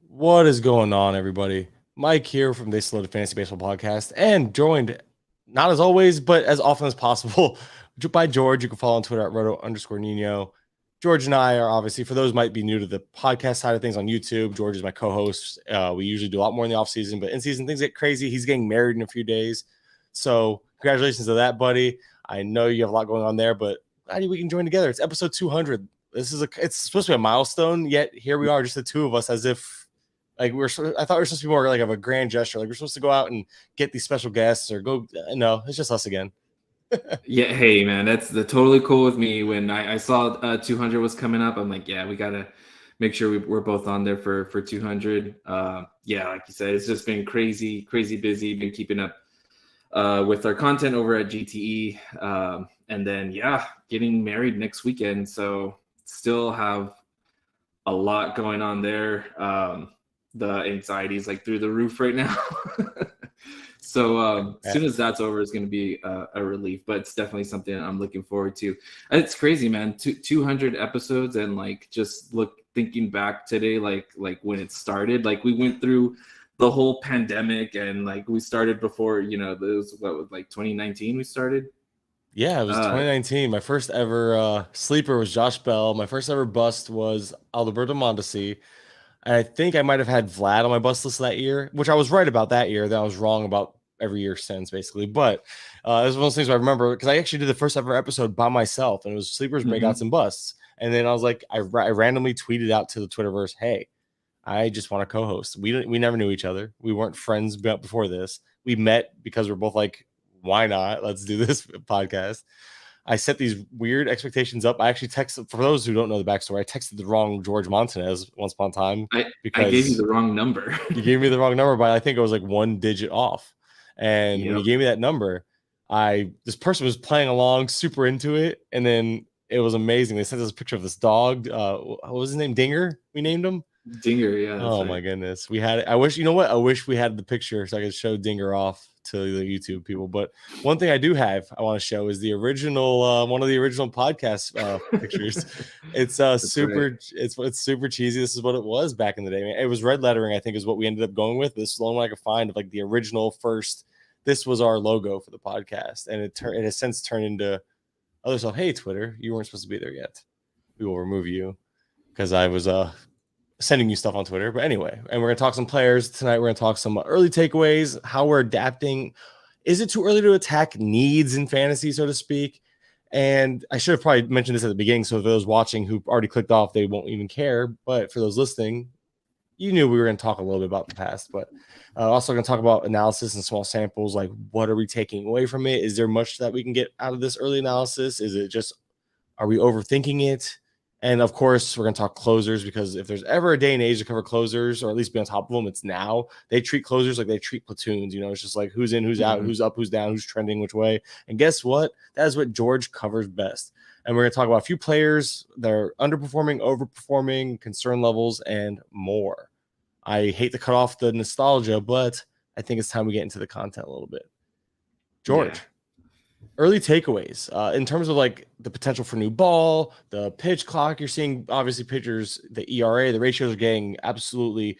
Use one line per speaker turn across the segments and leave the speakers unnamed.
What is going on, everybody? Mike here from the Slow to Fantasy Baseball podcast, and joined not as always, but as often as possible by George. You can follow on Twitter at roto_Nino. George and I are obviously, for those who might be new to the podcast side of things on YouTube, George is my co-host. We usually do a lot more in the off season, but in season things get crazy. He's getting married in a few days, so congratulations to that, buddy. I know you have a lot going on there, but glad we can join together. It's episode 200. It's supposed to be a milestone, yet here we are, just the two of us, as if like I thought we were supposed to be more like of a grand gesture. Like we're supposed to go out and get these special guests or go. No, it's just us again.
Yeah, hey man, that's totally cool with me. When I saw 200 was coming up, I'm like, yeah, we gotta make sure we're both on there for 200. Yeah, like you said, it's just been crazy busy. Been keeping up with our content over at GTE, and then yeah, getting married next weekend. So still have a lot going on there. The anxiety is like through the roof right now. So as soon as that's over, it's going to be a relief, but it's definitely something I'm looking forward to. It's crazy, man. 200 episodes, and like just thinking back today, like when it started, like we went through the whole pandemic, and like we started before, it was like 2019 we started.
Yeah, it was 2019. My first ever sleeper was Josh Bell. My first ever bust was Alberto Mondesi. I think I might have had Vlad on my bust list that year, which I was right about that year. Then I was wrong about every year since, basically. But it was one of those things I remember because I actually did the first ever episode by myself, and it was sleepers, breakouts, and busts. And then I was like, I randomly tweeted out to the Twitterverse, "Hey, I just want to co-host." We never knew each other. We weren't friends before this. We met because we're both like, why not? Let's do this podcast. I set these weird expectations up. I actually texted, for those who don't know the backstory, I texted the wrong George Montanez once upon a time
I gave you the wrong number.
You gave me the wrong number, but I think it was like one digit off. And when you gave me that number, this person was playing along, super into it, and then it was amazing. They sent us a picture of this dog. What was his name? Dinger. We named him.
Dinger, yeah.
Oh my goodness, we had it. I wish, you know what? I wish we had the picture so I could show Dinger off to the YouTube people. But one thing I do have, I want to show is the original, one of the original podcast pictures. It's super. Right. It's super cheesy. This is what it was back in the day. Man. It was red lettering, I think, is what we ended up going with. This is the only one I could find of like the original first. This was our logo for the podcast, and it has since turned into other stuff. Hey, Twitter, you weren't supposed to be there yet. We will remove you because I was sending you stuff on Twitter. But anyway, and we're going to talk some players tonight. We're going to talk some early takeaways, how we're adapting. Is it too early to attack needs in fantasy, so to speak? And I should have probably mentioned this at the beginning, so for those watching who already clicked off, they won't even care. But for those listening, you knew we were going to talk a little bit about the past, but also going to talk about analysis and small samples. Like, what are we taking away from it? Is there much that we can get out of this early analysis? Is it just, are we overthinking it? And of course, we're going to talk closers, because if there's ever a day and age to cover closers, or at least be on top of them, it's now. They treat closers like they treat platoons. It's just like who's in, who's out, who's up, who's down, who's trending which way. And guess what? That is what George covers best. And we're going to talk about a few players that are underperforming, overperforming, concern levels, and more. I hate to cut off the nostalgia, but I think it's time we get into the content a little bit. George. Yeah. Early takeaways in terms of like the potential for new ball, the pitch clock. You're seeing obviously pitchers, the ERA, the ratios are getting absolutely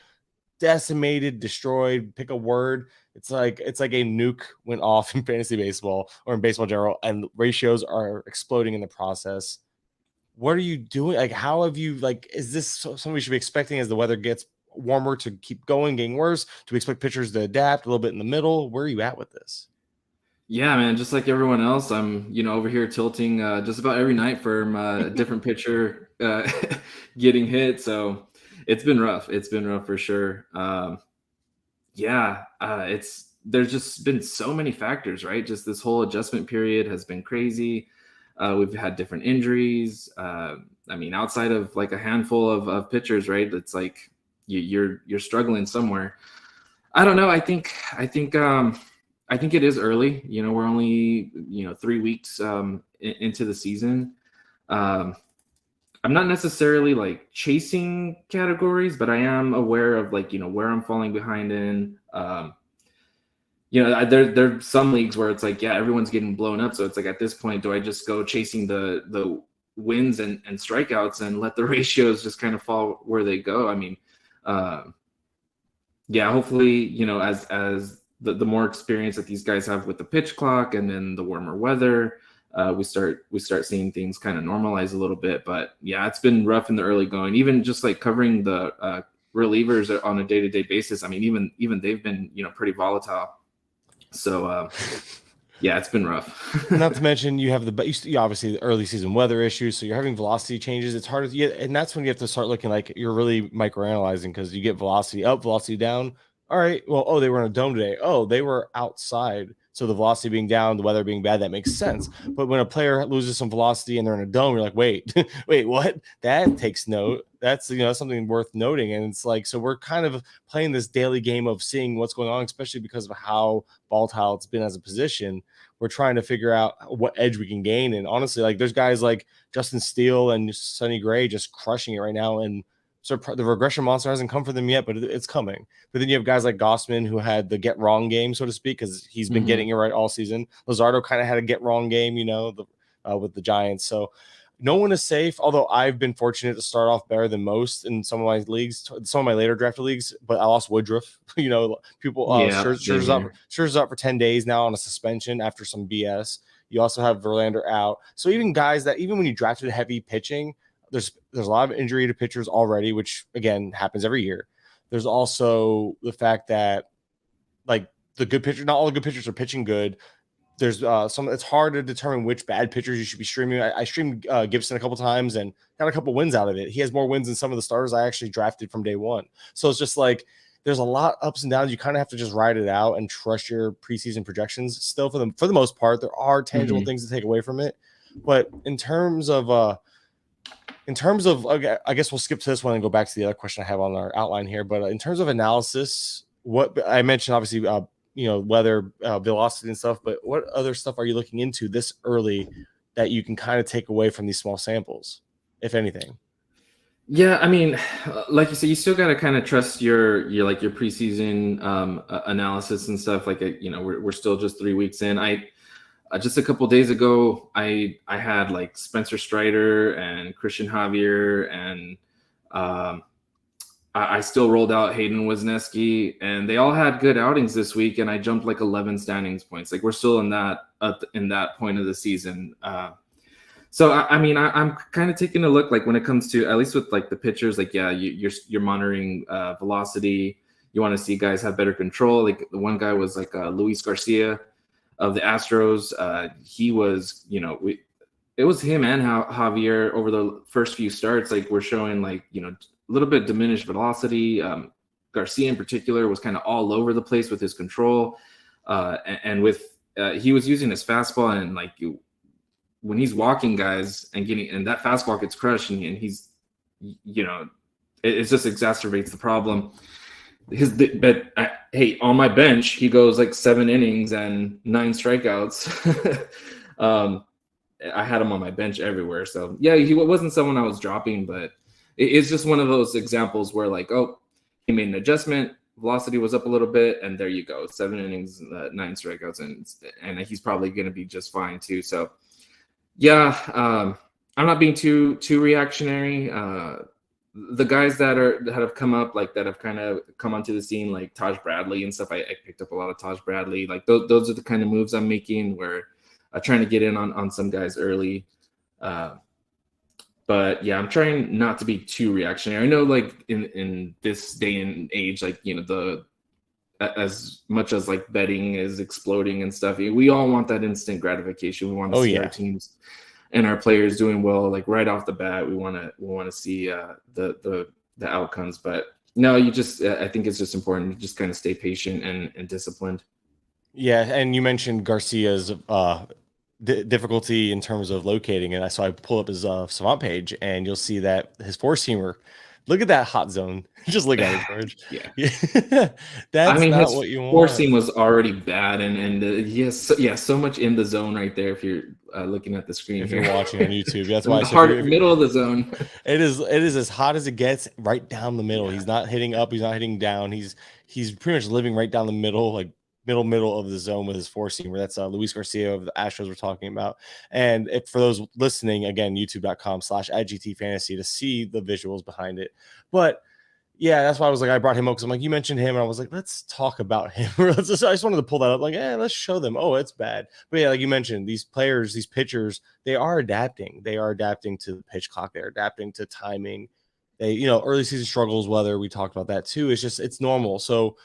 decimated, destroyed. Pick a word. It's like a nuke went off in fantasy baseball or in baseball in general, and ratios are exploding in the process. What are you doing? Like, how have you, like, is this something we should be expecting as the weather gets warmer to keep going, getting worse? Do we expect pitchers to adapt a little bit in the middle? Where are you at with this?
Yeah, man, just like everyone else, I'm, over here tilting just about every night for a different pitcher getting hit. So it's been rough. It's been rough for sure. There's just been so many factors, right? Just this whole adjustment period has been crazy. We've had different injuries. Outside of like a handful of pitchers, right? It's like you're struggling somewhere. I don't know. I think it is early. We're only 3 weeks into the season. I'm not necessarily like chasing categories, but I am aware of like where I'm falling behind in. There's some leagues where it's like, yeah, everyone's getting blown up. So it's like, at this point, do I just go chasing the wins and strikeouts and let the ratios just kind of fall where they go? yeah, hopefully, as the more experience that these guys have with the pitch clock and then the warmer weather, we start seeing things kind of normalize a little bit. But yeah, it's been rough in the early going. Even just like covering the relievers on a day-to-day basis. I mean, even they've been pretty volatile. So yeah, it's been rough.
Not to mention you have you obviously the early season weather issues, so you're having velocity changes. It's hard to get, and that's when you have to start looking like you're really microanalyzing because you get velocity up, velocity down. All right, well, oh, they were in a dome today. Oh, they were outside, so the velocity being down, the weather being bad, that makes sense. But when a player loses some velocity and they're in a dome, you're like, wait, wait, what? That takes note. That's something worth noting, and it's like so we're kind of playing this daily game of seeing what's going on, especially because of how volatile it's been as a position. We're trying to figure out what edge we can gain. And honestly, like there's guys like Justin Steele and Sonny Gray just crushing it right now. And so the regression monster hasn't come for them yet, but it's coming. But then you have guys like Gossman who had the get wrong game, so to speak, because he's been getting it right all season. Luzardo kind of had a get wrong game, with the Giants. So no one is safe, although I've been fortunate to start off better than most in some of my leagues, some of my later drafted leagues, but I lost Woodruff. People Scherzer's up for 10 days now on a suspension after some BS. You also have Verlander out. So even guys that even when you drafted heavy pitching, there's a lot of injury to pitchers already, which again happens every year. There's also the fact that like the good pitcher, not all the good pitchers are pitching good. There's it's hard to determine which bad pitchers you should be streaming. I streamed Gibson a couple times and got a couple wins out of it. He has more wins than some of the starters I actually drafted from day one. So it's just like there's a lot ups and downs. You kind of have to just ride it out and trust your preseason projections. Still, for the most part, there are tangible things to take away from it. But in terms of okay, I guess we'll skip to this one and go back to the other question I have on our outline here. But in terms of analysis, what I mentioned, obviously, weather, velocity and stuff, but what other stuff are you looking into this early that you can kind of take away from these small samples, if anything?
Yeah, I mean, like you said, you still got to kind of trust your preseason analysis and stuff. Like, we're still just 3 weeks in. Just a couple days ago, I had like Spencer Strider and Christian Javier, and I still rolled out Hayden Wesneski, and they all had good outings this week, and I jumped like 11 standings points. Like we're still in that point of the season. So I mean, I'm kind of taking a look, like when it comes to, at least with like the pitchers, like, yeah, you're monitoring velocity. You want to see guys have better control. Like the one guy was like Luis Garcia of the Astros. He was, it was him and Javier over the first few starts. Like we're showing like, a little bit diminished velocity. Garcia in particular was kind of all over the place with his control. And with, he was using his fastball, and like when he's walking guys and that fastball gets crushed, and he's, it just exacerbates the problem. Hey, on my bench, he goes like 7 innings and 9 strikeouts. I had him on my bench everywhere. So yeah, he wasn't someone I was dropping, but it's just one of those examples where like, oh, he made an adjustment, velocity was up a little bit, and there you go, 7 innings, 9 strikeouts, and he's probably going to be just fine too. So yeah, I'm not being too reactionary. The guys that have come up, like that have kind of come onto the scene, like Taj Bradley and stuff. I picked up a lot of Taj Bradley. Like those are the kind of moves I'm making, where I'm trying to get in on some guys early. But yeah, I'm trying not to be too reactionary. I know, like in this day and age, like as much as like betting is exploding and stuff, we all want that instant gratification. We want to see our teams and our players doing well, like right off the bat. We want to see the outcomes. But no, I think it's just important to just kind of stay patient and disciplined.
Yeah, and you mentioned Garcia's difficulty in terms of locating it. So I pull up his Savant page, and you'll see that his 4-seamer. Look at that hot zone. Just look at it, George.
Yeah.
That's not what you want.
4-seam was already bad, and so much in the zone right there. If you're looking at the screen,
if you're watching on YouTube, that's why
middle of the zone.
It is as hot as it gets, right down the middle. Yeah. He's not hitting up, he's not hitting down. He's pretty much living right down the middle, like middle of the zone with his 4-seamer. That's Luis Garcia of the Astros we're talking about. And for those listening, again, youtube.com/@GTFantasy to see the visuals behind it. But Yeah, that's why I was like, I brought him up because I'm like, you mentioned him, and I was like, let's talk about him. I just wanted to pull that up, like, let's show them. Oh, it's bad, but yeah, like you mentioned, these players, these pitchers, they are adapting. They are adapting to the pitch clock. They're adapting to timing. They, early season struggles, whether we talked about that too. It's normal. So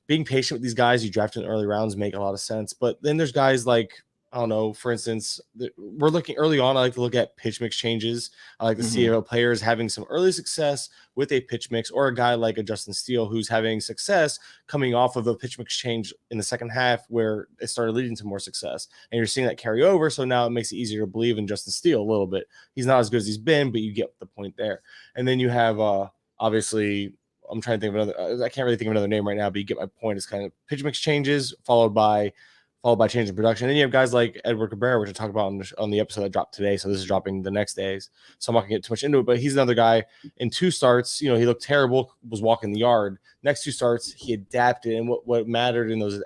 being patient with these guys you draft in the early rounds make a lot of sense. But then there's guys like, I don't know, for instance, we're looking early on. I like to look at pitch mix changes. I like to see if a player is having some early success with a pitch mix, or a guy like a Justin Steele who's having success coming off of a pitch mix change in the second half where it started leading to more success. And you're seeing that carry over. So now it makes it easier to believe in Justin Steele a little bit. He's not as good as he's been, but you get the point there. And then you have obviously, I'm trying to think of another. I can't really think of another name right now, but you get my point. It's kind of pitch mix changes followed by change in production. And then you have guys like Edward Cabrera, which I talked about on the episode that dropped today. So this is dropping the next days. So I'm not gonna get too much into it, but he's another guy. In 2 starts, he looked terrible, was walking the yard. Next 2 starts, he adapted, and what mattered in those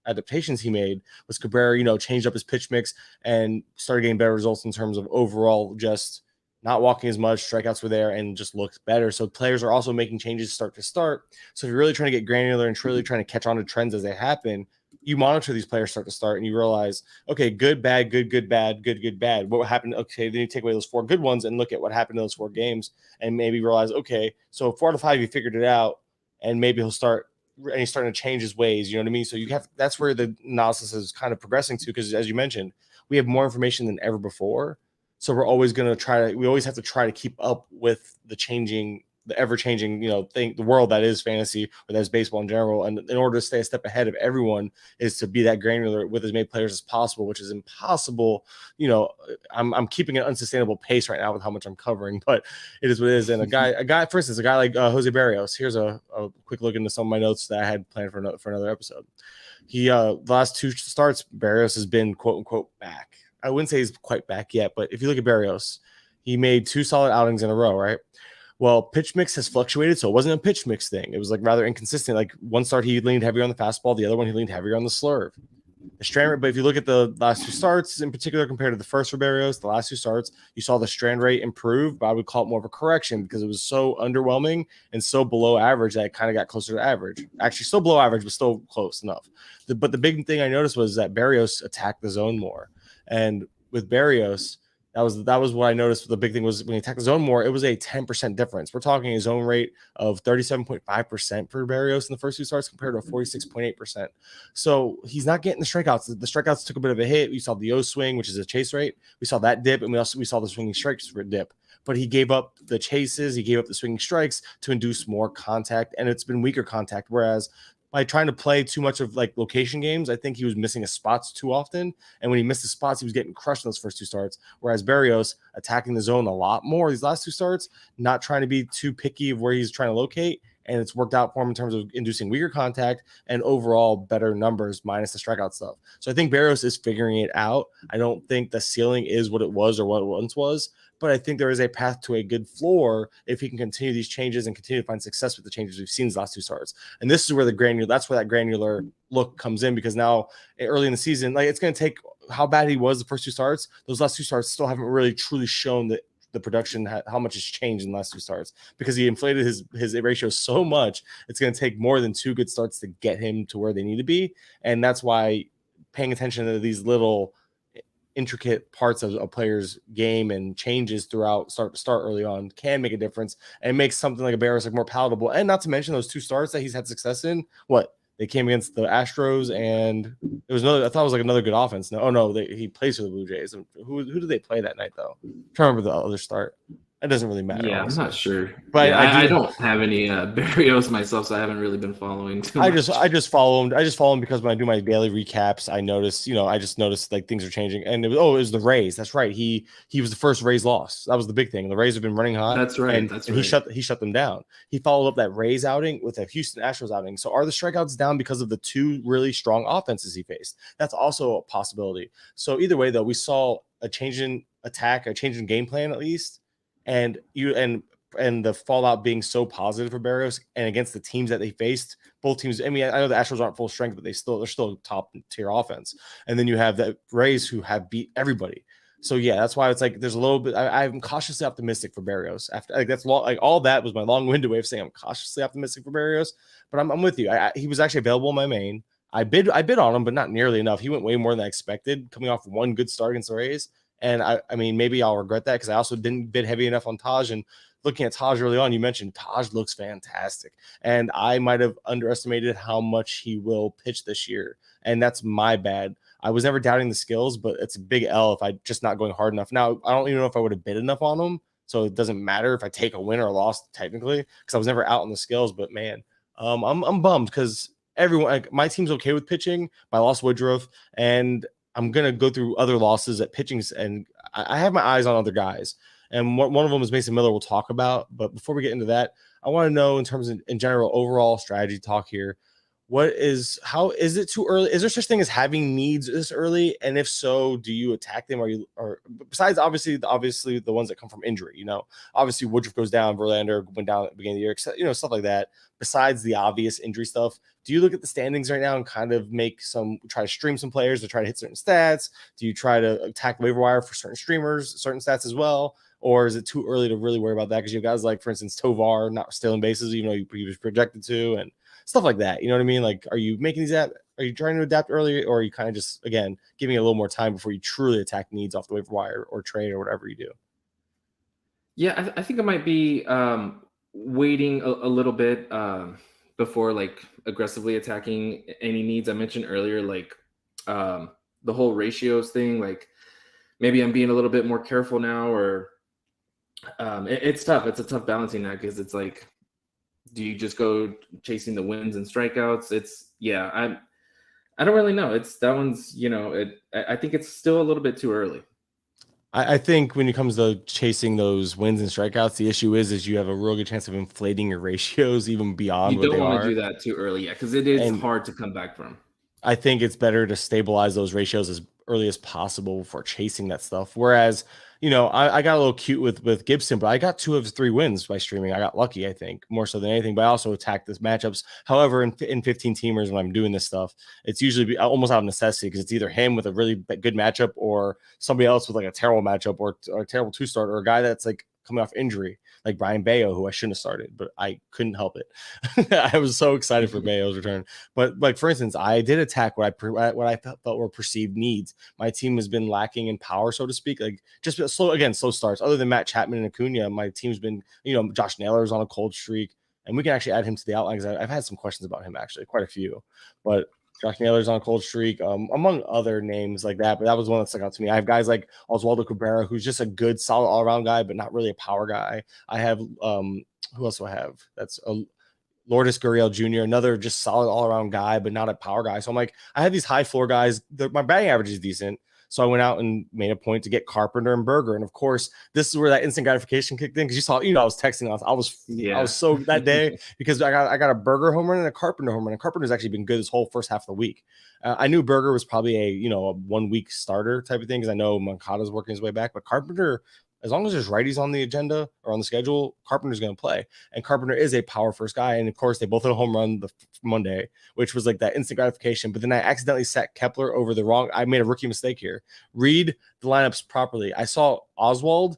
adaptations he made was Cabrera, changed up his pitch mix and started getting better results in terms of overall just not walking as much, strikeouts were there, and just looked better. So players are also making changes start to start. So if you're really trying to get granular and truly trying to catch on to trends as they happen, you monitor these players start to start and you realize, okay, good, bad, good, good, bad, good, good, bad. What happened? Okay, then you take away those 4 good ones and look at what happened in those 4 games and maybe realize, okay, so 4 out of 5, you figured it out, and maybe he's starting to change his ways. You know what I mean? So that's where the analysis is kind of progressing to, because as you mentioned, we have more information than ever before. So we're always going to we always have to try to keep up with the ever changing, the world that is fantasy, or that is baseball in general. And in order to stay a step ahead of everyone is to be that granular with as many players as possible, which is impossible. I'm keeping an unsustainable pace right now with how much I'm covering, but it is what it is. And a guy, for instance, a guy like Jose Barrios, here's a quick look into some of my notes that I had planned for another episode. He, the last 2 starts, Barrios has been quote unquote back. I wouldn't say he's quite back yet, but if you look at Barrios, he made 2 solid outings in a row, right? Well, pitch mix has fluctuated, so it wasn't a pitch mix thing. It was like rather inconsistent. Like one start, he leaned heavier on the fastball. The other one, he leaned heavier on the slurve. The strand rate, but if you look at the last 2 starts in particular compared to the first for Barrios, the last 2 starts, you saw the strand rate improve, but I would call it more of a correction because it was so underwhelming and so below average that it kind of got closer to average. Actually, still below average, but still close enough. But the big thing I noticed was that Barrios attacked the zone more. And with Barrios, that was what I noticed. The big thing was when he attacked the zone more, it was a 10% difference. We're talking a zone rate of 37.5% for Barrios in the first 2 starts compared to a 46.8%. So he's not getting the strikeouts. The strikeouts took a bit of a hit. We saw the O swing, which is a chase rate. We saw that dip, and we saw the swinging strikes for a dip. But he gave up the chases, he gave up the swinging strikes to induce more contact, and it's been weaker contact. Whereas by trying to play too much of like location games, I think he was missing his spots too often. And when he missed the spots, he was getting crushed in those first 2 starts. Whereas Barrios attacking the zone a lot more these last 2 starts, not trying to be too picky of where he's trying to locate. And it's worked out for him in terms of inducing weaker contact and overall better numbers minus the strikeout stuff. So I think Barrios is figuring it out. I don't think the ceiling is what it was or what it once was, but I think there is a path to a good floor if he can continue these changes and continue to find success with the changes we've seen these last 2 starts. And this is where that's where that granular look comes in, because now early in the season, like, it's going to take how bad he was the first 2 starts. Those last 2 starts still haven't really truly shown that the production, how much has changed in the last 2 starts, because he inflated his ratio so much. It's going to take more than 2 good starts to get him to where they need to be. And that's why paying attention to these little intricate parts of a player's game and changes throughout start early on can make a difference and make something like a Barrios like more palatable. And not to mention those 2 starts that he's had success in. They came against the Astros, and it was I thought it was like another good offense. He plays for the Blue Jays. Who did they play that night though? I'm trying to remember the other start. It doesn't really matter.
Yeah,
honestly.
I'm not sure.
But
yeah, I don't have any Barrios myself, so I haven't really been following too much.
I just follow him because when I do my daily recaps, I notice, I just noticed like things are changing. And it was the Rays. That's right. He was the first Rays loss. That was the big thing. The Rays have been running hot.
That's right.
And he shut them down. He followed up that Rays outing with a Houston Astros outing. So are the strikeouts down because of the 2 really strong offenses he faced? That's also a possibility. So either way, though, we saw a change in attack, a change in game plan at least. And the fallout being so positive for Barrios and against the teams that they faced, both teams. I mean, I know the Astros aren't full strength, but they're still top tier offense. And then you have the Rays who have beat everybody. So yeah, that's why it's like there's a little bit. I'm cautiously optimistic for Barrios. After like that's long, like all that was my long-winded way of saying I'm cautiously optimistic for Barrios. But I'm with you. He was actually available in my main. I bid on him, but not nearly enough. He went way more than I expected, coming off one good start against the Rays. And I mean, maybe I'll regret that because I also didn't bid heavy enough on Taj. And looking at Taj early on, you mentioned Taj looks fantastic, and I might have underestimated how much he will pitch this year, and that's my bad. I was never doubting the skills, but it's a big L if I just not going hard enough. Now, I don't even know if I would have bid enough on him. So it doesn't matter if I take a win or a loss technically, because I was never out on the skills. But man, I'm bummed because everyone, like, my team's okay with pitching. I lost Woodruff, and I'm gonna go through other losses at pitching, and I have my eyes on other guys. And one of them is Mason Miller. We'll talk about. But before we get into that, I want to know in terms of in general overall strategy talk here. How is it too early? Is there such thing as having needs this early? And if so, do you attack them? Or besides obviously the ones that come from injury, obviously Woodruff goes down, Verlander went down at the beginning of the year, stuff like that. Besides the obvious injury stuff, do you look at the standings right now and kind of try to stream some players to try to hit certain stats? Do you try to attack the waiver wire for certain streamers, certain stats as well? Or is it too early to really worry about that? Because you have guys like, for instance, Tovar not stealing bases, even though he was projected to, and stuff like that. You know what I mean? Like, are you making these are you trying to adapt early, or are you kind of just, again, giving it a little more time before you truly attack needs off the waiver wire or trade or whatever you do?
Yeah, I think I might be waiting a little bit before like aggressively attacking any needs. I mentioned earlier, like the whole ratios thing. Like maybe I'm being a little bit more careful now, or it's tough. It's a tough balancing act because it's like, do you just go chasing the wins and strikeouts? I don't really know. It's that one's, I think it's still a little bit too early.
I think when it comes to chasing those wins and strikeouts, the issue is you have a real good chance of inflating your ratios even beyond what they are.
You don't want to do that too early, because it is hard to come back from.
I think it's better to stabilize those ratios as early as possible for chasing that stuff. Whereas, I got a little cute with Gibson, but I got 2 of 3 wins by streaming. I got lucky, I think, more so than anything, but I also attacked this matchups. However, in 15 teamers, when I'm doing this stuff, it's usually almost out of necessity because it's either him with a really good matchup or somebody else with like a terrible matchup or a terrible 2-start, or a guy that's like coming off injury, like Brian Bayo, who I shouldn't have started, but I couldn't help it. I was so excited for Bayo's return. But like, for instance, I did attack what I felt were perceived needs. My team has been lacking in power, so to speak. Like just slow starts. Other than Matt Chapman and Acuna, my team's been, Josh Naylor's on a cold streak, and we can actually add him to the outline because I've had some questions about him, actually, quite a few. But Josh Naylor's on a cold streak, among other names like that. But that was one that stuck out to me. I have guys like Oswaldo Cabrera, who's just a good, solid all-around guy, but not really a power guy. I have who else do I have? That's Lourdes Gurriel Jr., another just solid all-around guy, but not a power guy. So I'm like, I have these high floor guys. My batting average is decent. So I went out and made a point to get Carpenter and Berger. And of course, this is where that instant gratification kicked in, because you saw, I was texting. I was so that day because I got a Berger home run and a Carpenter home run. And Carpenter's actually been good this whole first half of the week. I knew Berger was probably a 1 week starter type of thing, because I know Moncada's working his way back. But Carpenter, as long as there's righties on the agenda or on the schedule, Carpenter's going to play. And Carpenter is a power first guy. And of course, they both hit a home run the Monday, which was like that instant gratification. But then I accidentally set Kepler over I made a rookie mistake here. Read the lineups properly. I saw Oswald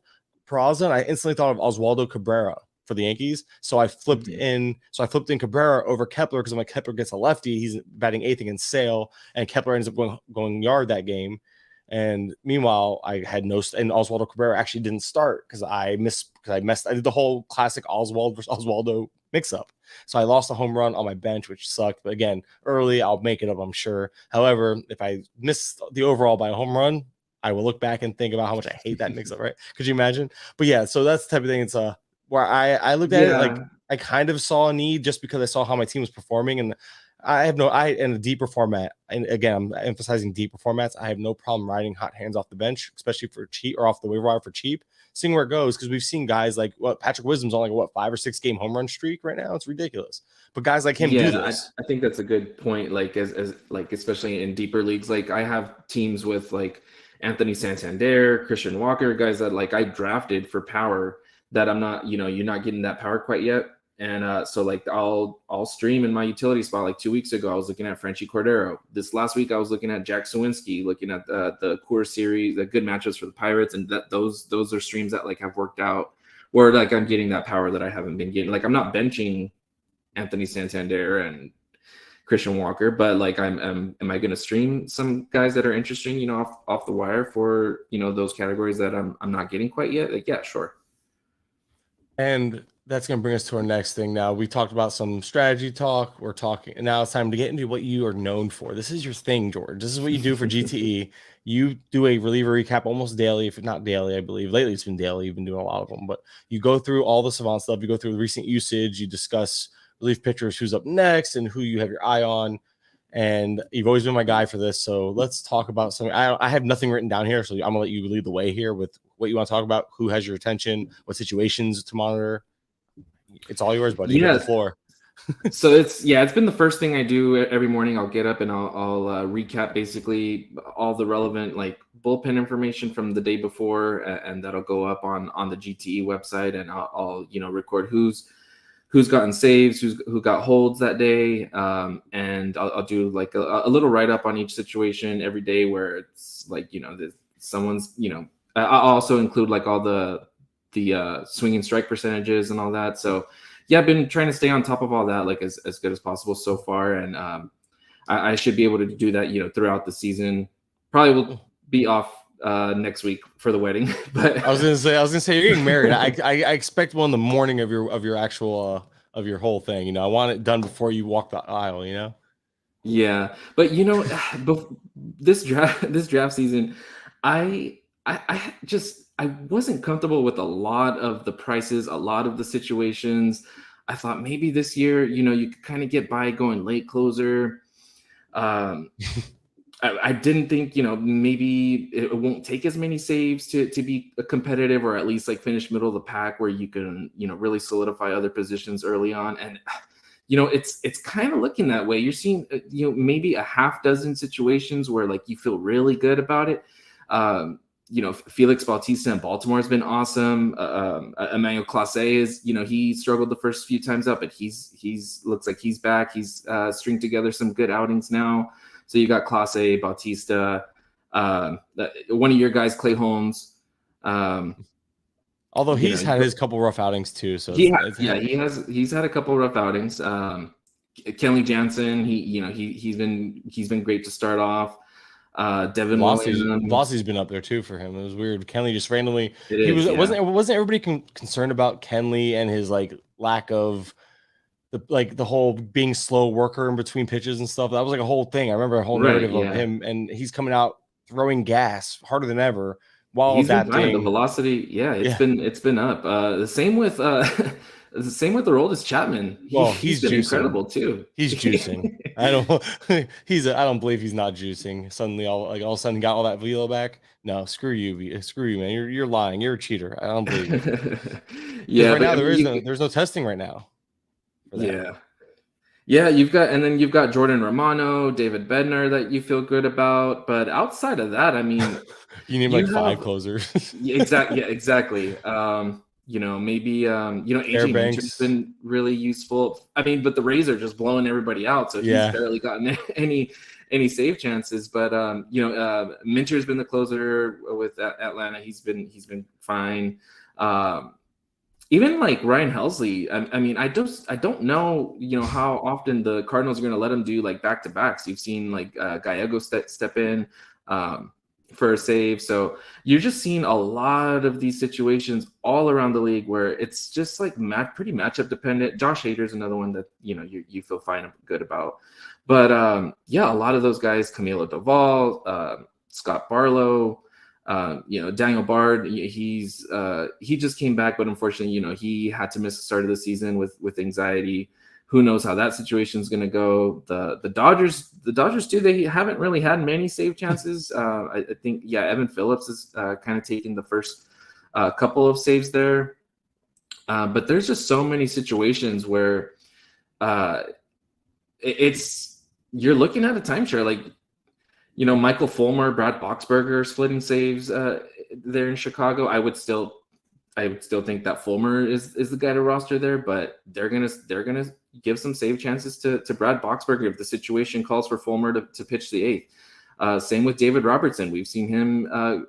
Peraza, and I instantly thought of Oswaldo Cabrera for the Yankees. So I flipped in Cabrera over Kepler, because when Kepler gets a lefty, he's batting 8th against Sale, and Kepler ends up going yard that game. And meanwhile, I had and Oswaldo Cabrera actually didn't start because I did the whole classic Oswald versus Oswaldo mix up. So I lost a home run on my bench, which sucked. But again, early, I'll make it up, I'm sure. However, if I miss the overall by a home run, I will look back and think about how much I hate that mix up, right? Could you imagine? But yeah, so that's the type of thing. It's where I looked at it like I kind of saw a need just because I saw how my team was performing, and in a deeper format, and again, I'm emphasizing deeper formats, I have no problem riding hot hands off the bench, especially for cheap, or off the waiver wire for cheap, seeing where it goes, because we've seen guys like Patrick Wisdom's on like 5 or 6 game home run streak right now. It's ridiculous. But guys like him do this.
I think that's a good point. Like as like, especially in deeper leagues, like I have teams with like Anthony Santander, Christian Walker, guys that like I drafted for power that I'm not, you're not getting that power quite yet. And so like I'll stream in my utility spot. Like 2 weeks ago, I was looking at Frenchie Cordero. This last week, I was looking at Jack Sawinski, looking at the Coors series, the good matchups for the Pirates, and those are streams that like have worked out, where like I'm getting that power that I haven't been getting. Like I'm not benching Anthony Santander and Christian Walker, but like am I going to stream some guys that are interesting, you know, off the wire for, you know, those categories that I'm not getting quite yet? Like, yeah, sure.
And that's going to bring us to our next thing. Now, we talked about some strategy talk. We're talking, and now it's time to get into what you are known for. This is your thing, George. This is what you do for GTE. You do a reliever recap almost daily, if not daily, I believe. Lately, it's been daily. You've been doing a lot of them, but you go through all the Savant stuff. You go through the recent usage. You discuss relief pitchers, who's up next, and who you have your eye on. And you've always been my guy for this. So let's talk about something. I have nothing written down here, so I'm going to let you lead the way here with what you want to talk about, who has your attention, what situations to monitor. It's all yours, buddy. You have the floor.
So it's been the first thing I do every morning. I'll get up and I'll recap basically all the relevant like bullpen information from the day before, and that'll go up on the GTE website, and I'll you know, record who's gotten saves, who got holds that day, and I'll do like a little write up on each situation every day where it's like, you know, someone's, you know, I'll also include like all the swing and strike percentages and all that. So yeah, I've been trying to stay on top of all that, like as good as possible so far. And I should be able to do that, you know, throughout the season. Probably will be off next week for the wedding. But
I was gonna say you're getting married. I expect one in the morning of your actual of your whole thing. You know, I want it done before you walk the aisle, you know?
Yeah. But you know, this draft season, I wasn't comfortable with a lot of the prices, a lot of the situations. I thought maybe this year, you know, you could kind of get by going late closer. I didn't think, you know, maybe it won't take as many saves to be competitive, or at least like finish middle of the pack where you can, you know, really solidify other positions early on. And, you know, it's kind of looking that way. You're seeing, you know, maybe a half dozen situations where like you feel really good about it. You know, Felix Bautista in Baltimore has been awesome. Emmanuel Clase is, you know, he struggled the first few times up, but he's looks like he's back. He's stringed together some good outings now. So you got Clase, Bautista, one of your guys, Clay Holmes.
Although he's had his couple rough outings too. So
he's had a couple rough outings. Kenley Jansen, he's been great to start off. Devin
Vossi's been up there too for him. It was weird. Kenley just randomly wasn't everybody concerned about Kenley and his like lack of the whole being slow worker in between pitches and stuff. That was like a whole thing. I remember a whole narrative of him, and he's coming out throwing gas harder than ever while
he's
adapting.
Been the velocity, it's been up. The same with the Aroldis Chapman. He's been incredible too.
He's juicing. I don't believe he's not juicing. Suddenly, all of a sudden, got all that velo back. No, screw you, man. You're lying. You're a cheater. I don't believe it. Right now there's no testing right now.
Yeah. You've got Jordan Romano, David Bednar that you feel good about, but outside of that, I mean,
you need like 5 closers.
Exactly. You know, maybe AJ Minter's been really useful. I mean, but the Rays are just blowing everybody out, so he's barely gotten any save chances. But Minter's been the closer with Atlanta. He's been fine. Even like Ryan Helsley, I mean, I don't know, you know, how often the Cardinals are going to let him do like back-to-backs. You've seen like Gallego step in for a save. So you're just seeing a lot of these situations all around the league where it's just like pretty matchup dependent. Josh Hader's another one that, you know, you feel fine and good about. But a lot of those guys, Camilo Doval, Scott Barlow, Daniel Bard, he just came back, but unfortunately, you know, he had to miss the start of the season with anxiety. Who knows how that situation is going to go? The Dodgers too. They haven't really had many save chances. I think Evan Phillips is kind of taking the first couple of saves there, but there's just so many situations where you're looking at a timeshare like. You know, Michael Fulmer, Brad Boxberger splitting saves there in Chicago. I would still I would still think that Fulmer is the guy to roster there, but they're gonna give some save chances to Brad Boxberger if the situation calls for Fulmer to pitch the eighth. Same with David Robertson. We've seen him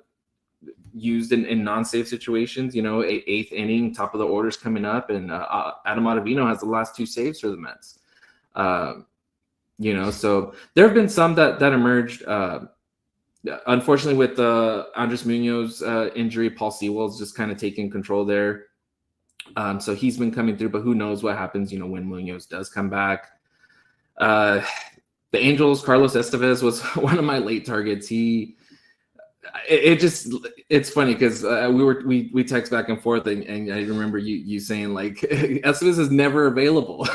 used in non-save situations. Eighth inning, top of the order's coming up, and Adam Ottavino has the last 2 saves for the Mets. So there have been some that emerged. Unfortunately, with Andres Munoz injury, Paul Sewell's just kind of taking control there. So he's been coming through, but who knows what happens, when Munoz does come back. The Angels, Carlos Estevez was one of my late targets. It's funny because we text back and forth, and I remember you saying like Estevez is never available.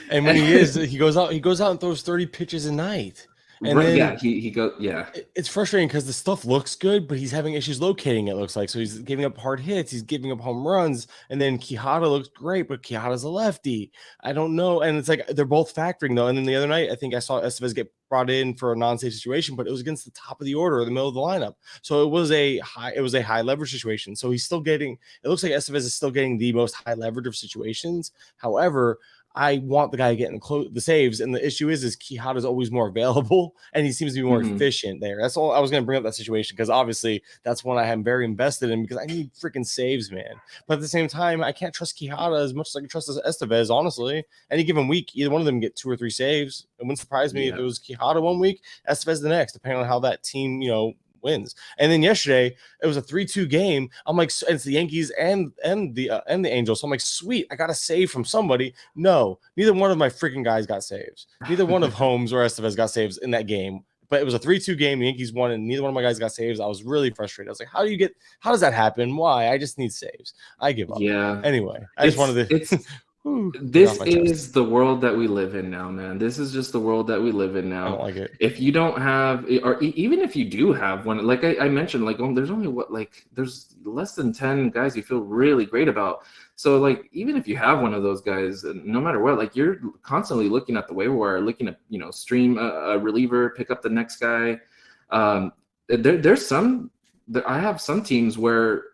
And when he goes out and throws 30 pitches a night. And
right,
then
he goes. Yeah,
it's frustrating because the stuff looks good, but he's having issues locating it. Looks like so he's giving up hard hits, he's giving up home runs, and then Quijada looks great, but Quijada's a lefty. I don't know, and it's like they're both factoring though. And then the other night, I think I saw Estevez get brought in for a non-safe situation, but it was against the top of the order, or the middle of the lineup, so it was a high leverage situation. So he's still getting. It looks like Estevez is still getting the most high leverage of situations. However, I want the guy getting the saves, and the issue is Quijada is always more available, and he seems to be more efficient there. That's all I was going to bring up that situation because obviously that's one I am very invested in because I need freaking saves, man. But at the same time, I can't trust Quijada as much as I can trust Estevez. Honestly, any given week, either one of them get 2 or 3 saves. It wouldn't surprise me if it was Quijada one week, Estevez the next, depending on how that team, wins. And then yesterday it was a 3-2 game. I'm like, it's the Yankees and the Angels. So I'm like, sweet, I got a save from somebody. No, neither one of my freaking guys got saves. Neither one of Holmes or Estevez got saves in that game. But it was a 3-2 game. The Yankees won, and neither one of my guys got saves. I was really frustrated. I was like, how does that happen? Why? I just need saves. I give up.
Yeah.
Anyway, I just wanted to
this is the world that we live in now, man. This is just the world that we live in now.
I don't like it.
If you don't have, or even if you do have one, like I mentioned, like there's only there's less than 10 guys you feel really great about. So like even if you have one of those guys, no matter what, like you're constantly looking at the waiver wire, looking at stream a reliever, pick up the next guy. There's some that I have some teams where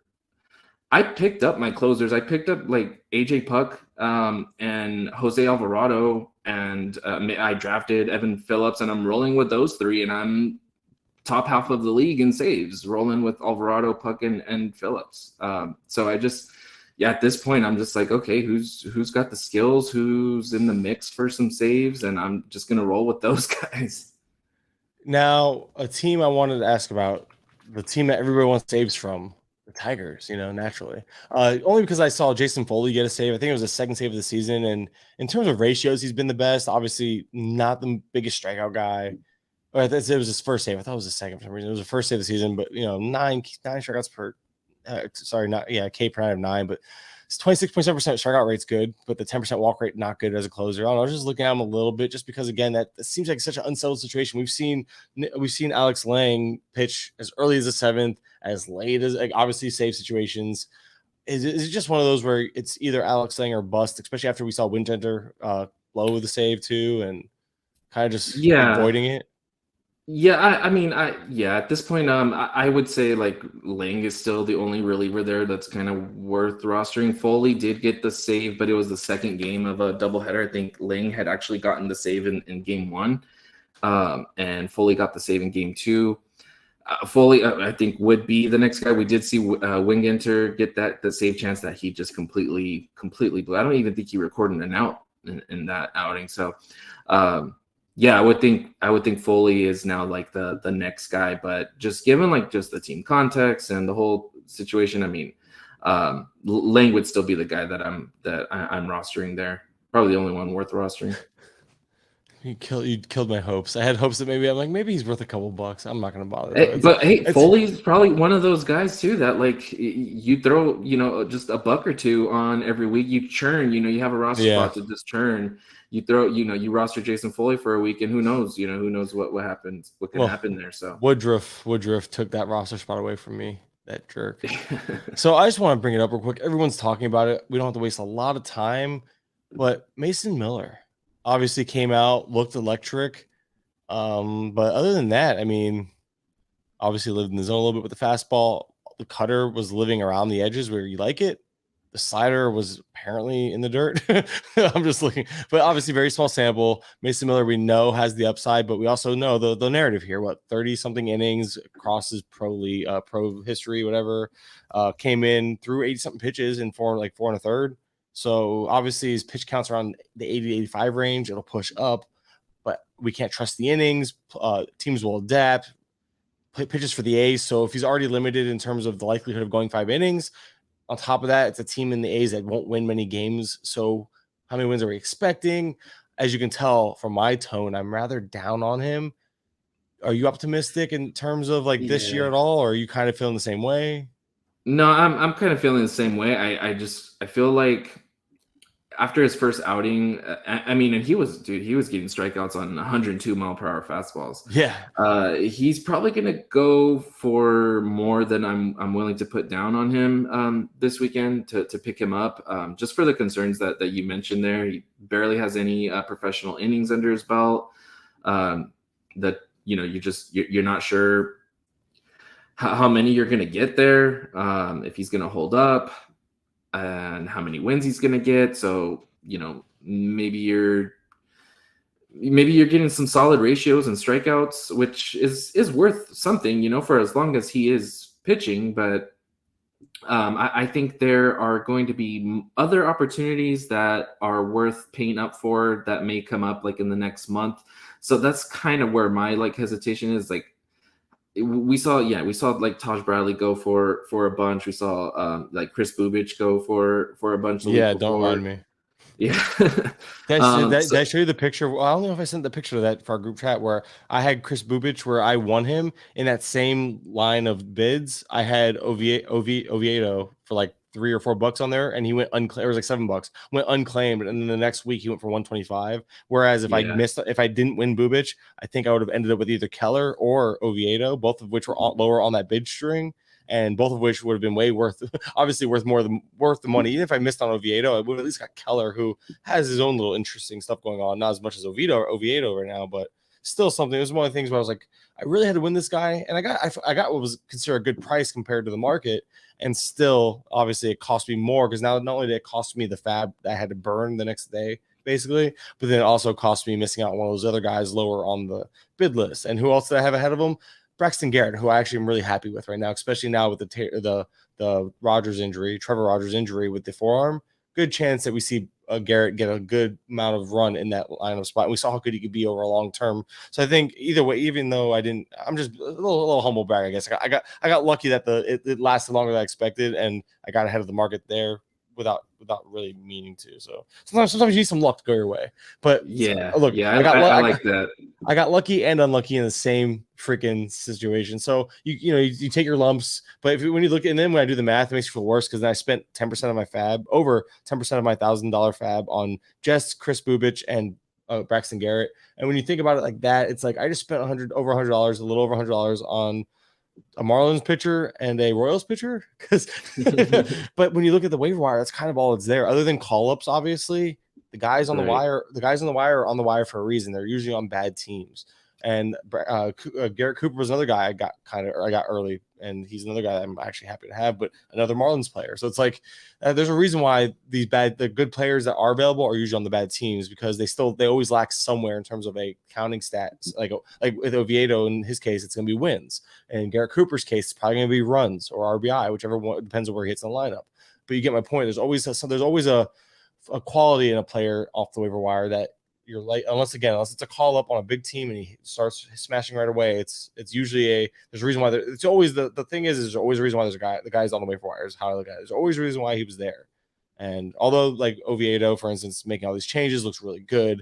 I picked up my closers. I picked up like AJ Puck and Jose Alvarado, and I drafted Evan Phillips, and I'm rolling with those 3, and I'm top half of the league in saves, rolling with Alvarado, Puck, and Phillips. So I just, at this point, I'm just like, okay, who's got the skills, who's in the mix for some saves, and I'm just gonna roll with those guys.
Now, a team I wanted to ask about, the team that everybody wants saves from. The Tigers, naturally. Only because I saw Jason Foley get a save. I think it was the second save of the season. And in terms of ratios, he's been the best. Obviously, not the biggest strikeout guy. Or it was his first save. I thought it was the second for some reason. It was the first save of the season, but 9 strikeouts per. K per 9 of 9, but it's 26.7% strikeout rate's good, but the 10% walk rate not good as a closer. I don't know. I was just looking at him a little bit, just because again that seems like such an unsettled situation. We've seen Alex Lang pitch as early as the 7th, as late as obviously save situations. Is it just one of those where it's either Alex Lang or bust, especially after we saw Winchester blow the save too, and kind of just avoiding it?
Yeah, at this point, I would say like Lang is still the only reliever there that's kind of worth rostering. Foley did get the save, but it was the second game of a doubleheader. I think Lang had actually gotten the save in game 1, and Foley got the save in game 2. Foley, I think, would be the next guy. We did see Wingenter get the save chance that he just completely blew. I don't even think he recorded an out in that outing. So, I would think Foley is now like the next guy, but just given like just the team context and the whole situation, I mean, Lang would still be the guy that I'm rostering there. Probably the only one worth rostering.
You killed my hopes. I had hopes that maybe he's worth a couple bucks. I'm not gonna bother.
But Foley's probably one of those guys too that like you throw just a buck or two on every week. You churn. You have a roster spot to just churn. You throw you roster Jason Foley for a week, and who knows what happens, what can happen there. So
Woodruff took that roster spot away from me. That jerk. So I just want to bring it up real quick. Everyone's talking about it. We don't have to waste a lot of time, but Mason Miller obviously came out, looked electric. But other than that, I mean, obviously lived in the zone a little bit with the fastball. the cutter was living around the edges where you like it. The slider was apparently in the dirt. I'm just looking, but obviously very small sample. Mason Miller, we know, has the upside, but we also know the narrative here. What, 30 something innings, crosses pro history, whatever. Came in through 80 something pitches in four and a third. So obviously his pitch counts around the 80 to 85 range. It'll push up, but we can't trust the innings. Teams will adapt. Play pitches for the A's. So if he's already limited in terms of the likelihood of going 5 innings, on top of that, it's a team in the A's that won't win many games. So how many wins are we expecting? As you can tell from my tone, I'm rather down on him. Are you optimistic in terms of like this year at all? Or are you kind of feeling the same way?
No, I'm kind of feeling the same way. I feel like after his first outing, I mean, and he was getting strikeouts on 102-mile-per-hour fastballs.
Yeah.
He's probably going to go for more than I'm willing to put down on him this weekend to pick him up, just for the concerns that you mentioned there. He barely has any professional innings under his belt. That, you're not sure how many you're going to get there, if he's going to hold up, and how many wins he's going to get. So, maybe you're getting some solid ratios and strikeouts, which is worth something, for as long as he is pitching. But I think there are going to be other opportunities that are worth paying up for that may come up like in the next month. So that's kind of where my hesitation is. Like, we saw like Taj Bradley go for a bunch. We saw like Chris Bubich go for a bunch.
Yeah, don't mind me.
Yeah.
Did I show you the picture? Well, I don't know if I sent the picture of that for our group chat where I had Chris Bubich, where I won him in that same line of bids. I had Oviedo for like $3 or $4 on there, and he went unclaimed. It was like $7, went unclaimed, and then the next week he went for 125. Whereas if I didn't win Bubich, I think I would have ended up with either Keller or Oviedo, both of which were lower on that bid string, and both of which would have been worth the money. Even if I missed on Oviedo, I would have at least got Keller, who has his own little interesting stuff going on. Not as much as Oviedo right now, but still something. It was one of the things where I was like, I really had to win this guy, and I got what was considered a good price compared to the market. And still, obviously, it cost me more because now not only did it cost me the fab that I had to burn the next day, basically, but then it also cost me missing out on one of those other guys lower on the bid list. And who else did I have ahead of him? Braxton Garrett, who I actually am really happy with right now, especially now with the Rogers injury, Trevor Rogers injury with the forearm. Good chance that we see Garrett get a good amount of run in that lineup spot. And we saw how good he could be over a long term. So I think either way, even though I'm just a little humble brag, I guess. I got lucky that it lasted longer than I expected, and I got ahead of the market there without really meaning to. So sometimes you need some luck to go your way. But
yeah,
look,
I like that.
I got lucky and unlucky in the same freaking situation. So you take your lumps, but when you look at, and then when I do the math, it makes you feel worse because then I spent 10% of my fab, over 10% of my $1,000 fab on just Chris Bubich and Braxton Garrett. And when you think about it like that, it's like I just spent over $100, a little over $100 on a Marlins pitcher and a Royals pitcher. But when you look at the waiver wire, that's kind of all it's there, other than call-ups, obviously. The guys on the wire are on the wire for a reason. They're usually on bad teams. And Garrett Cooper was another guy I got early, and he's another guy that I'm actually happy to have, but another Marlins player. So it's like there's a reason why the good players that are available are usually on the bad teams, because they always lack somewhere in terms of a counting stats. Like with Oviedo, in his case, it's going to be wins. And in Garrett Cooper's case, it's probably going to be runs or RBI, whichever one, depends on where he hits in the lineup. But you get my point. There's always a quality in a player off the waiver wire that you're like, unless it's a call up on a big team and he starts smashing right away, it's usually there's a reason why it's always the thing is there's always a reason why the guy's on the waiver wire is how I look at it. There's always a reason why he was there. And although like Oviedo, for instance, making all these changes looks really good,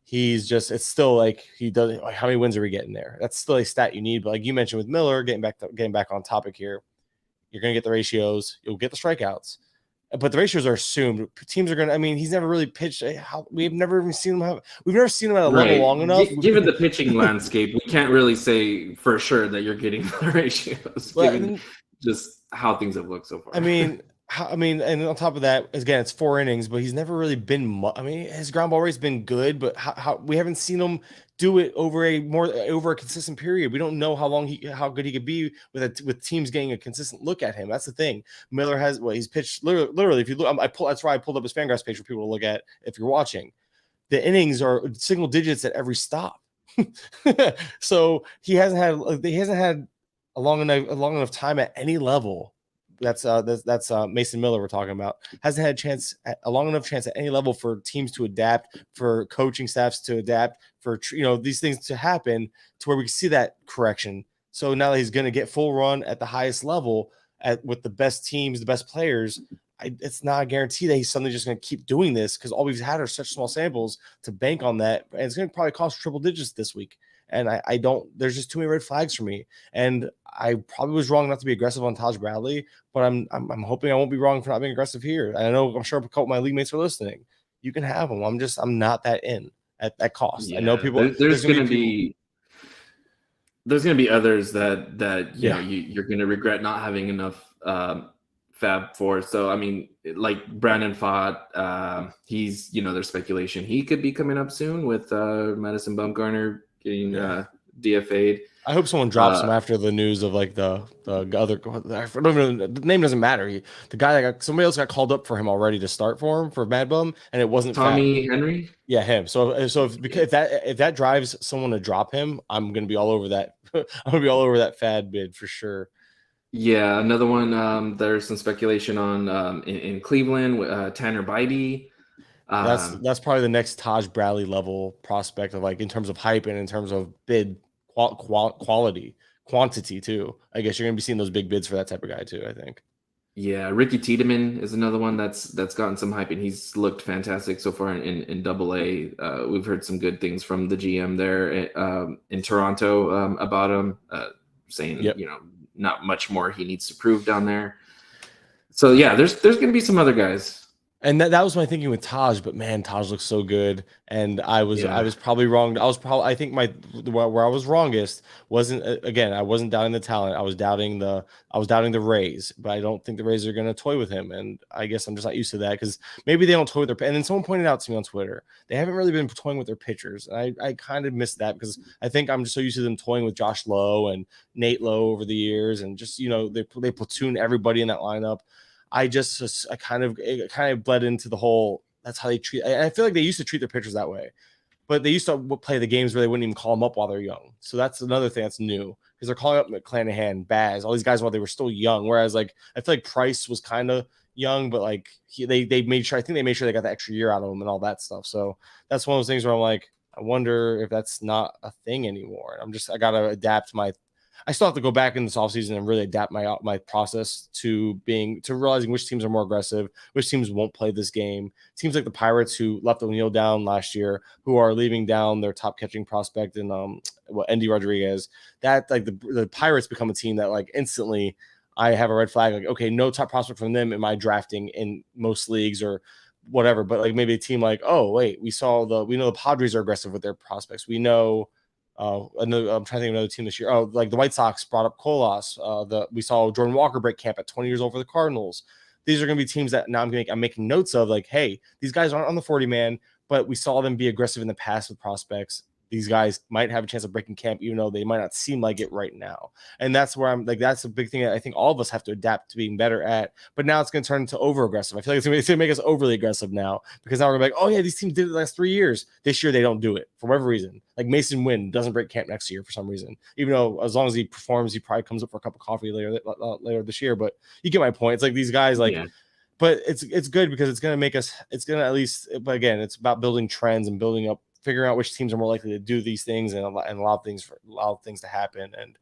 it's still like he doesn't, like, how many wins are we getting there? That's still a stat you need. But like you mentioned with Miller, getting back on topic here, you're gonna get the ratios, you'll get the strikeouts. But the ratios are assumed. Teams are going to, I mean, he's never really pitched. We've never even seen him we've never seen him at a level long enough.
Given the pitching landscape, we can't really say for sure that you're getting the ratios, given just how things have looked so far.
I mean, I mean, and on top of that, again, it's 4 innings, but he's never really been. I mean, his ground ball rate's been good, but how we haven't seen him do it over a consistent period. We don't know how good he could be with teams getting a consistent look at him. That's the thing. Miller has he's pitched literally. If you look, that's why I pulled up his Fangraphs page for people to look at if you're watching. The innings are single digits at every stop. So he hasn't had a long enough time at any level. That's Mason Miller we're talking about. Hasn't had a long enough chance at any level for teams to adapt, for coaching staffs to adapt, for these things to happen to where we can see that correction. So now that he's going to get full run at the highest level with the best teams, the best players, it's not a guarantee that he's suddenly just going to keep doing this, because all we've had are such small samples to bank on that. And it's going to probably cost triple digits this week. And I don't, there's just too many red flags for me. And I probably was wrong not to be aggressive on Taj Bradley, but I'm hoping I won't be wrong for not being aggressive here. I'm sure a couple of my league mates are listening. You can have them. I'm not that in at that cost. Yeah, I know people.
There's going to be others that you're going to regret not having enough fab for. So I mean, like Brandon Pfaadt, he's there's speculation he could be coming up soon with Madison Bumgarner getting DFA'd.
I hope someone drops him after the news of like the other. I don't even know, the name doesn't matter. The guy somebody else got called up for him already to start for him for Mad Bum, and it wasn't
Tommy Henry.
Yeah, him. So if that drives someone to drop him, I'm gonna be all over that. I'm gonna be all over that fad bid for sure.
Yeah, another one. There's some speculation on in Cleveland with Tanner Bybee.
That's probably the next Taj Bradley level prospect of like in terms of hype and in terms of bid quality, quantity too. I guess you're gonna be seeing those big bids for that type of guy too, I think.
Yeah, Ricky Tiedemann is another one that's gotten some hype, and he's looked fantastic so far in AA. We've heard some good things from the GM there in Toronto about him, saying not much more he needs to prove down there. So yeah, there's going to be some other guys.
And that was my thinking with Taj, but man, Taj looks so good. And I was probably wrong. I think where I was wrongest wasn't, again, I wasn't doubting the talent. I was doubting the Rays, but I don't think the Rays are going to toy with him. And I guess I'm just not used to that, because maybe they don't toy with their, and then someone pointed out to me on Twitter, they haven't really been toying with their pitchers. And I kind of missed that, because I think I'm just so used to them toying with Josh Lowe and Nate Lowe over the years. And just, they platoon everybody in that lineup. I kind of bled into the whole, that's how they treat. I feel like they used to treat their pitchers that way, but they used to play the games where they wouldn't even call them up while they're young. So that's another thing that's new, because they're calling up McClanahan, Baz, all these guys while they were still young. Whereas like, I feel like Price was kind of young, but like they made sure, I think they made sure they got the extra year out of him and all that stuff. So that's one of those things where I'm like, I wonder if that's not a thing anymore. I got to adapt I still have to go back in this offseason and really adapt my process to realizing which teams are more aggressive, which teams won't play this game. Teams like the Pirates, who left O'Neill down last year, who are leaving down their top catching prospect in Endy Rodriguez. That like the Pirates become a team that like instantly I have a red flag. Like, okay, no top prospect from them in my drafting in most leagues or whatever. But like maybe a team like, oh wait, we know the Padres are aggressive with their prospects. We know. I'm trying to think of another team this year. Oh, like the White Sox brought up Colas. We saw Jordan Walker break camp at 20 years old for the Cardinals. These are going to be teams that now I'm making notes of. Like, hey, these guys aren't on the 40-man, but we saw them be aggressive in the past with prospects. These guys might have a chance of breaking camp, even though they might not seem like it right now. And that's where I'm like, that's a big thing that I think all of us have to adapt to being better at. But now it's going to turn into over aggressive. I feel like it's going to make us overly aggressive now, because now we're like, oh yeah, these teams did it the last 3 years. This year they don't do it for whatever reason. Like Mason Wynn doesn't break camp next year for some reason, even though as long as he performs, he probably comes up for a cup of coffee later this year. But you get my point. It's like these guys like. Yeah. But it's good because it's going to at least, but again, it's about building trends and building up, figuring out which teams are more likely to do these things and allow things to happen. And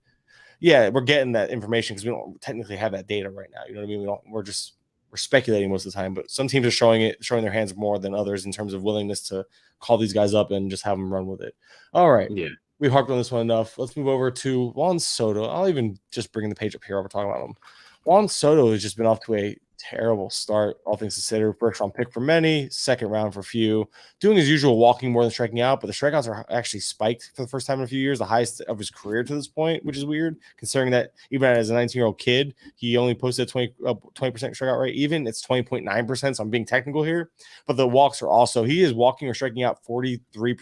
yeah, we're getting that information because we don't technically have that data right now. You know what I mean? We're speculating most of the time, but some teams are showing their hands more than others in terms of willingness to call these guys up and just have them run with it. All right.
Yeah.
We harped on this one enough. Let's move over to Juan Soto. I'll even just bring the page up here while we're talking about him. Juan Soto has just been off to a terrible start, all things considered. First round pick for many, second round for few. Doing his usual walking more than striking out, but the strikeouts are actually spiked for the first time in a few years, the highest of his career to this point, which is weird considering that even as a 19-year-old kid, he only posted a 20% strikeout rate. Even it's 20.9%. So I'm being technical here, but the walks are also, he is walking or striking out 43%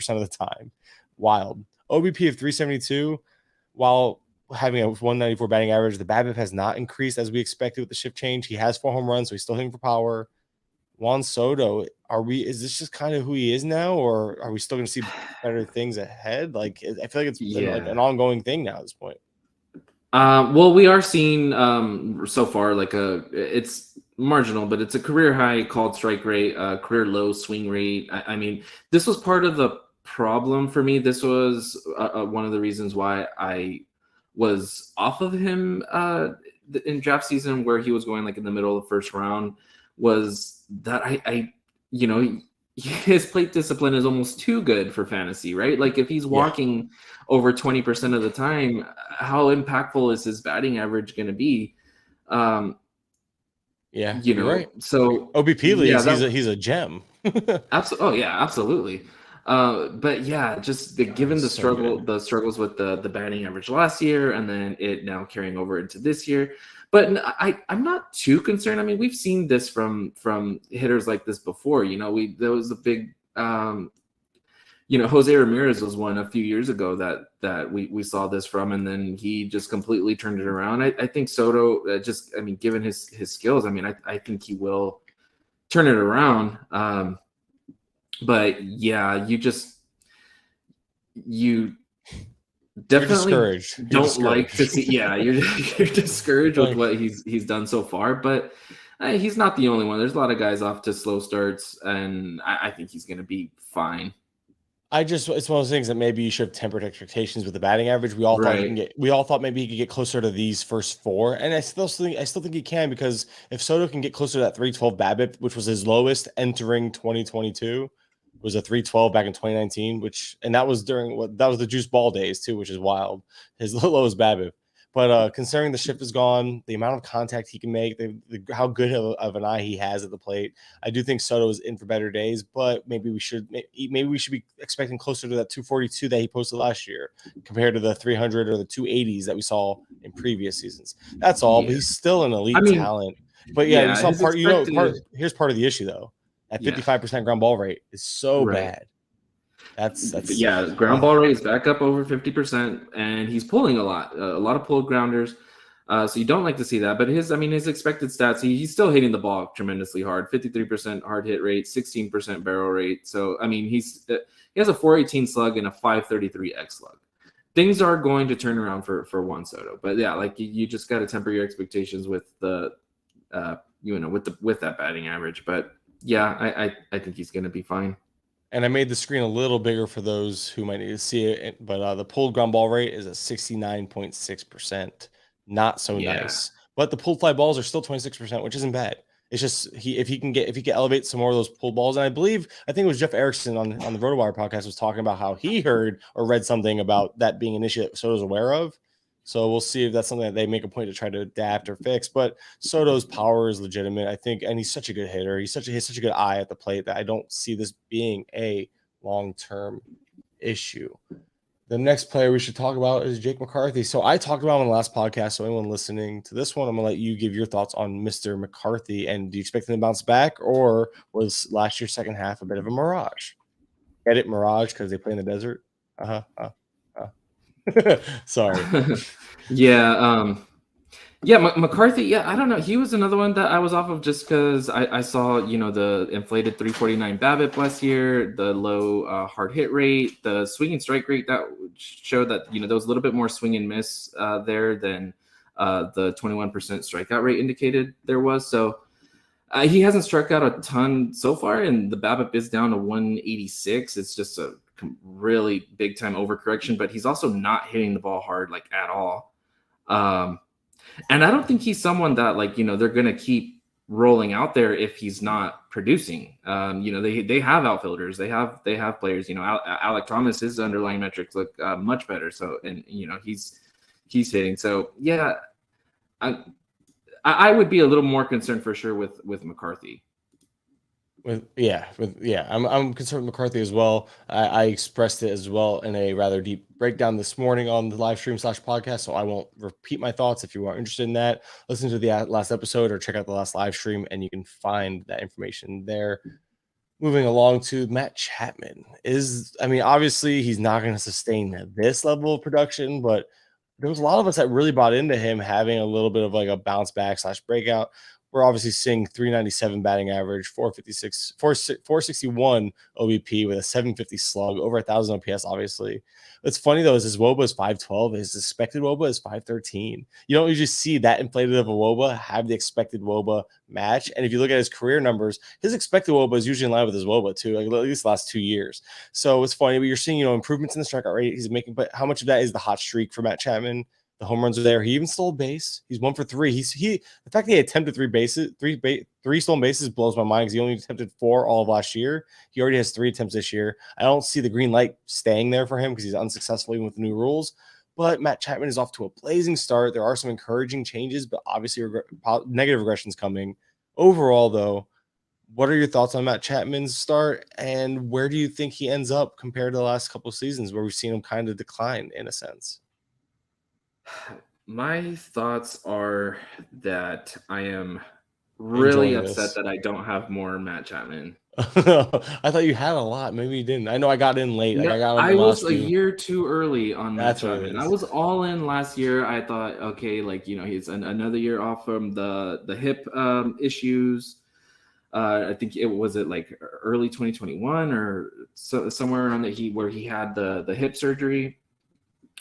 of the time. Wild. OBP of 372, while having a 194 batting average, the BABIP has not increased as we expected with the shift change. He has 4 home runs, so he's still hitting for power. Juan Soto, is this just kind of who he is now, or are we still going to see better things ahead? Like, I feel like it's been like an ongoing thing now at this point.
Well, we are seeing so far like it's marginal, but it's a career high called strike rate, career low swing rate. I mean, this was part of the problem for me. This was one of the reasons why I was off of him in draft season, where he was going like in the middle of the first round, was that I his plate discipline is almost too good for fantasy, right? Like if he's walking over 20% of the time, how impactful is his batting average going to be?
You're right.
So
OBP leagues, he's a gem.
Absolutely. Oh yeah, absolutely. But yeah, just given the struggles with the batting average last year, and then it now carrying over into this year. But I'm not too concerned. I mean, we've seen this from hitters like this before. There was a big, Jose Ramirez was one a few years ago that we saw this from, and then he just completely turned it around. I think Soto, given his skills, I think he will turn it around. But yeah, you definitely don't like to see. Yeah, you're discouraged with what he's done so far. But he's not the only one. There's a lot of guys off to slow starts, and I think he's going to be fine.
It's one of those things that maybe you should have tempered expectations with the batting average. We all thought maybe he could get closer to these first 4, and I still think he can, because if Soto can get closer to that 312 BABIP, which was his lowest entering 2022. Was a 312 back in 2019, and that was the juice ball days too, which is wild. His lowest BABIP. But considering the shift is gone, the amount of contact he can make, how good of an eye he has at the plate, I do think Soto is in for better days. But maybe we should be expecting closer to that 242 that he posted last year, compared to the 300 or the 280s that we saw in previous seasons. That's all. Yeah. But he's still an elite talent. But you saw here's part of the issue though. At 55% ground ball rate is so bad. That's
ground ball rate is back up over 50%, and he's pulling a lot of pulled grounders. So you don't like to see that. But his expected stats, he's still hitting the ball tremendously hard. 53% hard hit rate, 16% barrel rate. So he has a 418 slug and a 533 X slug. Things are going to turn around for Juan Soto. But yeah, like you just got to temper your expectations with the with that batting average. But yeah, I think he's going to be fine.
And I made the screen a little bigger for those who might need to see it. But the pulled ground ball rate is at 69.6%. Not so nice. But the pulled fly balls are still 26%, which isn't bad. It's just if he can elevate some more of those pulled balls. And I think it was Jeff Erickson on the RotoWire podcast was talking about how he heard or read something about that being an issue that Soto's aware of. So we'll see if that's something that they make a point to try to adapt or fix. But Soto's power is legitimate, I think, and he's such a good hitter. He has such a good eye at the plate that I don't see this being a long-term issue. The next player we should talk about is Jake McCarthy. So I talked about him on the last podcast. So anyone listening to this one, I'm going to let you give your thoughts on Mr. McCarthy. And do you expect him to bounce back, or was last year's second half a bit of a mirage? Get it, mirage, because they play in the desert? Sorry.
McCarthy. I don't know. He was another one that I was off of just because I saw the inflated 349 BABIP last year, the low hard hit rate, the swing and strike rate that showed that there was a little bit more swing and miss there than the 21% strikeout rate indicated there was. So he hasn't struck out a ton so far, and the BABIP is down to 186. It's just a really big time overcorrection, but he's also not hitting the ball hard like at all. And I don't think he's someone that they're going to keep rolling out there if he's not producing. They have outfielders, they have players, Alec Thomas, his underlying metrics look much better. So, and he's hitting. So yeah, I would be a little more concerned for sure with McCarthy.
I'm concerned with McCarthy as well. I expressed it as well in a rather deep breakdown this morning on the live stream / podcast, so I won't repeat my thoughts. If you are interested in that, listen to the last episode or check out the last live stream, and you can find that information there. Moving along to Matt Chapman obviously he's not going to sustain this level of production, but there was a lot of us that really bought into him having a little bit of like a bounce back / breakout. We're obviously seeing 397 batting average, 461 OBP with a 750 slug, over 1,000 OPS, obviously. What's funny, though, is his WOBA is 512. His expected WOBA is 513. You don't usually see that inflated of a WOBA have the expected WOBA match. And if you look at his career numbers, his expected WOBA is usually in line with his WOBA, too, like at least the last 2 years. So it's funny, but you're seeing, improvements in the strikeout rate he's making. But how much of that is the hot streak for Matt Chapman? The home runs are there. He even stole a base. He's 1 for 3. The fact that he attempted three stolen bases blows my mind because he only attempted 4 all of last year. He already has 3 attempts this year. I don't see the green light staying there for him because he's unsuccessful even with the new rules. But Matt Chapman is off to a blazing start. There are some encouraging changes, but obviously negative regressions coming. Overall, though, what are your thoughts on Matt Chapman's start, and where do you think he ends up compared to the last couple of seasons where we've seen him kind of decline in a sense?
My thoughts are that I am really upset that I don't have more Matt Chapman.
I thought you had a lot. Maybe you didn't. I know I got in late.
No, I was a year too early on Matt Chapman. I was all in last year. I thought, okay, he's another year off from the hip issues. I think it was like early 2021 or somewhere around where he had the hip surgery.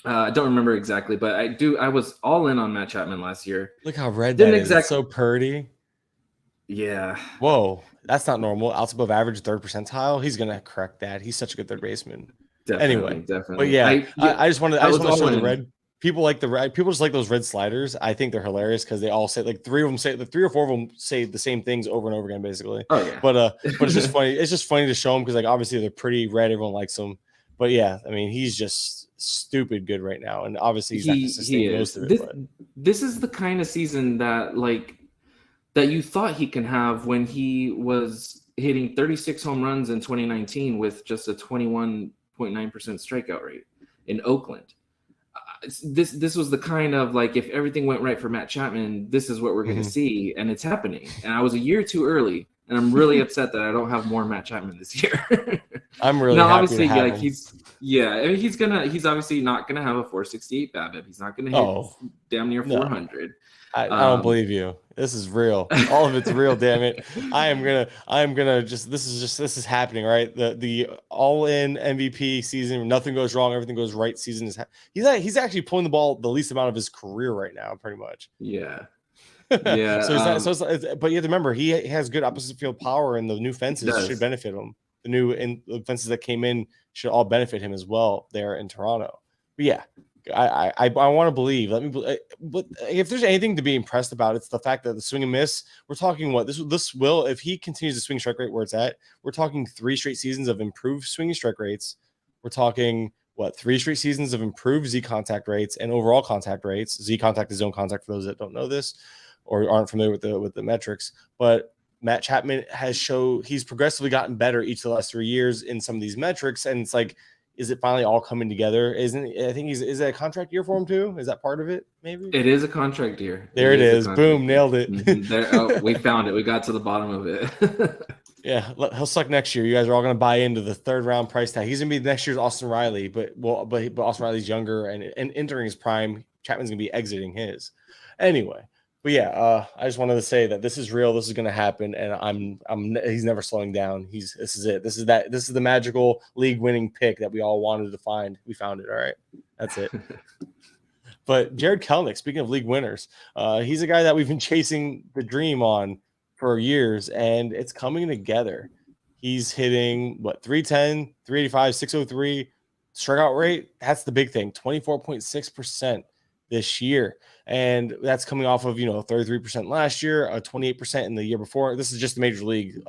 I don't remember exactly, but I was all in on Matt Chapman last year.
Look how red that is. It's so purdy.
Yeah.
Whoa, that's not normal. Outs above average, 3rd percentile. He's gonna correct that. He's such a good third baseman.
Definitely.
But yeah, I just want to show the red. People like the red. People just like those red sliders. I think they're hilarious because they all say like 3 or 4 of them say the same things over and over again, basically.
Oh yeah.
But it's just funny. It's just funny to show them because like obviously they're pretty red. Everyone likes them. But yeah, I mean he's just stupid good right now, and obviously he's not going to sustain most of it.
This is the kind of season that you thought he can have when he was hitting 36 home runs in 2019 with just a 21.9% strikeout rate in Oakland. This was the kind of if everything went right for Matt Chapman, this is what we're going to see, and it's happening. And I was a year too early, and I'm really upset that I don't have more Matt Chapman this year.
I'm really happy
obviously
to have him.
he's obviously not gonna have a 468 BABIP. He's not gonna hit damn near 400.
I don't believe you. This is real. All of it's real. Damn it. I am gonna just. This is happening, right? The all in MVP season. Nothing goes wrong. Everything goes right. Season is. He's actually pulling the ball the least amount of his career right now, pretty much.
Yeah. Yeah.
But you have to remember he has good opposite field power, and the new fences should benefit him. The fences that came in should all benefit him as well there in Toronto. But yeah, I want to believe. But if there's anything to be impressed about, it's the fact that the swing and miss. We're talking this will, if he continues to swing strike rate where it's at, we're talking 3 straight seasons of improved swinging strike rates. We're talking 3 straight seasons of improved Z contact rates and overall contact rates. Z contact is zone contact for those that don't know this or aren't familiar with the metrics, but Matt Chapman he's progressively gotten better each of the last 3 years in some of these metrics. And it's like, is it finally all coming together? Is it a contract year for him too? Is that part of it? Maybe
it is a contract year.
There it is. Boom. Nailed it.
We found it. We got to the bottom of it.
Yeah. He'll suck next year. You guys are all going to buy into the 3rd round price tag. He's going to be next year's Austin Riley, but Austin Riley's younger and entering his prime. Chapman's going to be exiting his anyway. But yeah, I just wanted to say that this is real. This is going to happen, and he's never slowing down. This is it. This is the magical league winning pick that we all wanted to find. We found it. All right, that's it. But Jared Kelenic, speaking of league winners, he's a guy that we've been chasing the dream on for years, and it's coming together. He's hitting 310, 385, 603 strikeout rate. That's the big thing. 24.6%. This year, and that's coming off of 33% last year, 28% in the year before. This is just the major league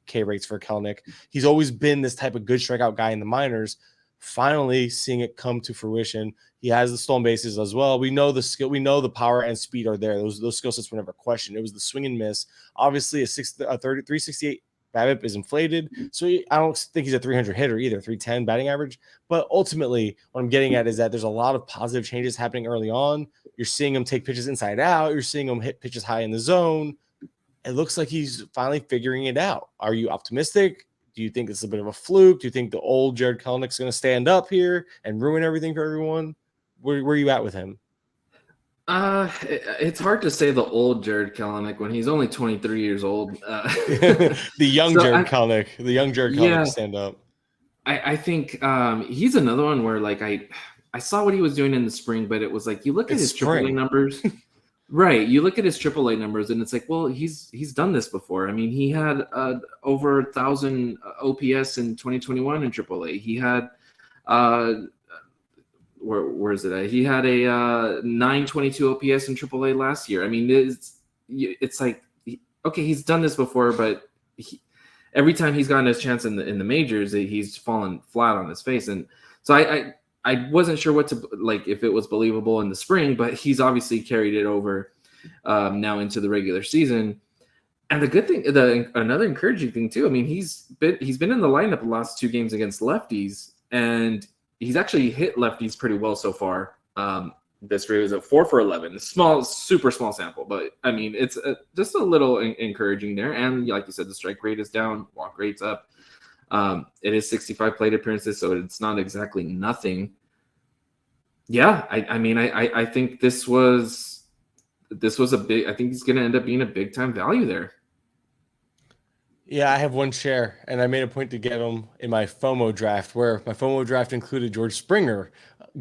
K rates for Kelenic. He's always been this type of good strikeout guy in the minors. finally seeing it come to fruition. He has the stolen bases as well. We know the skill, we know the power and speed are there. Those skill sets were never questioned. It was the swing and miss. Obviously, a 368 BABIP is inflated, so I don't think he's a 300 hitter either, 310 batting average. But ultimately, what I'm getting at is that there's a lot of positive changes happening early on. You're seeing him take pitches inside out. You're seeing him hit pitches high in the zone. It looks like he's finally figuring it out. Are you optimistic? Do you think it's a bit of a fluke? Do you think the old Jared Kelenick's going to stand up here and ruin everything for everyone? Where are you at with him?
It's hard to say the old Jared Kelenick when he's only 23 years old.
The young Jared Kelenick stand up.
I think he's another one where like I saw what he was doing in the spring, but it was like you look at his AAA numbers. Right. You look at his AAA numbers and it's like, well, he's done this before. I mean, he had over 1,000 OPS in 2021 in AAA. He had where is it at? He had a 922 OPS in AAA last year. I mean, it's like, okay, he's done this before, but every time he's gotten his chance in the majors, he's fallen flat on his face. And so I wasn't sure what to like if it was believable in the spring, but he's obviously carried it over now into the regular season. And the good thing, another encouraging thing too. I mean, he's been in the lineup the last 2 games against lefties, and he's actually hit lefties pretty well so far. This rate was a 4 for 11, super small sample, but I mean, it's just a little encouraging there. And like you said, the strike rate is down, walk rate's up. It is 65 plate appearances, so it's not exactly nothing. Yeah, I mean, I think this was a big. I think he's going to end up being a big time value there.
Yeah, I have 1 share, and I made a point to get him in my FOMO draft, where my FOMO draft included George Springer,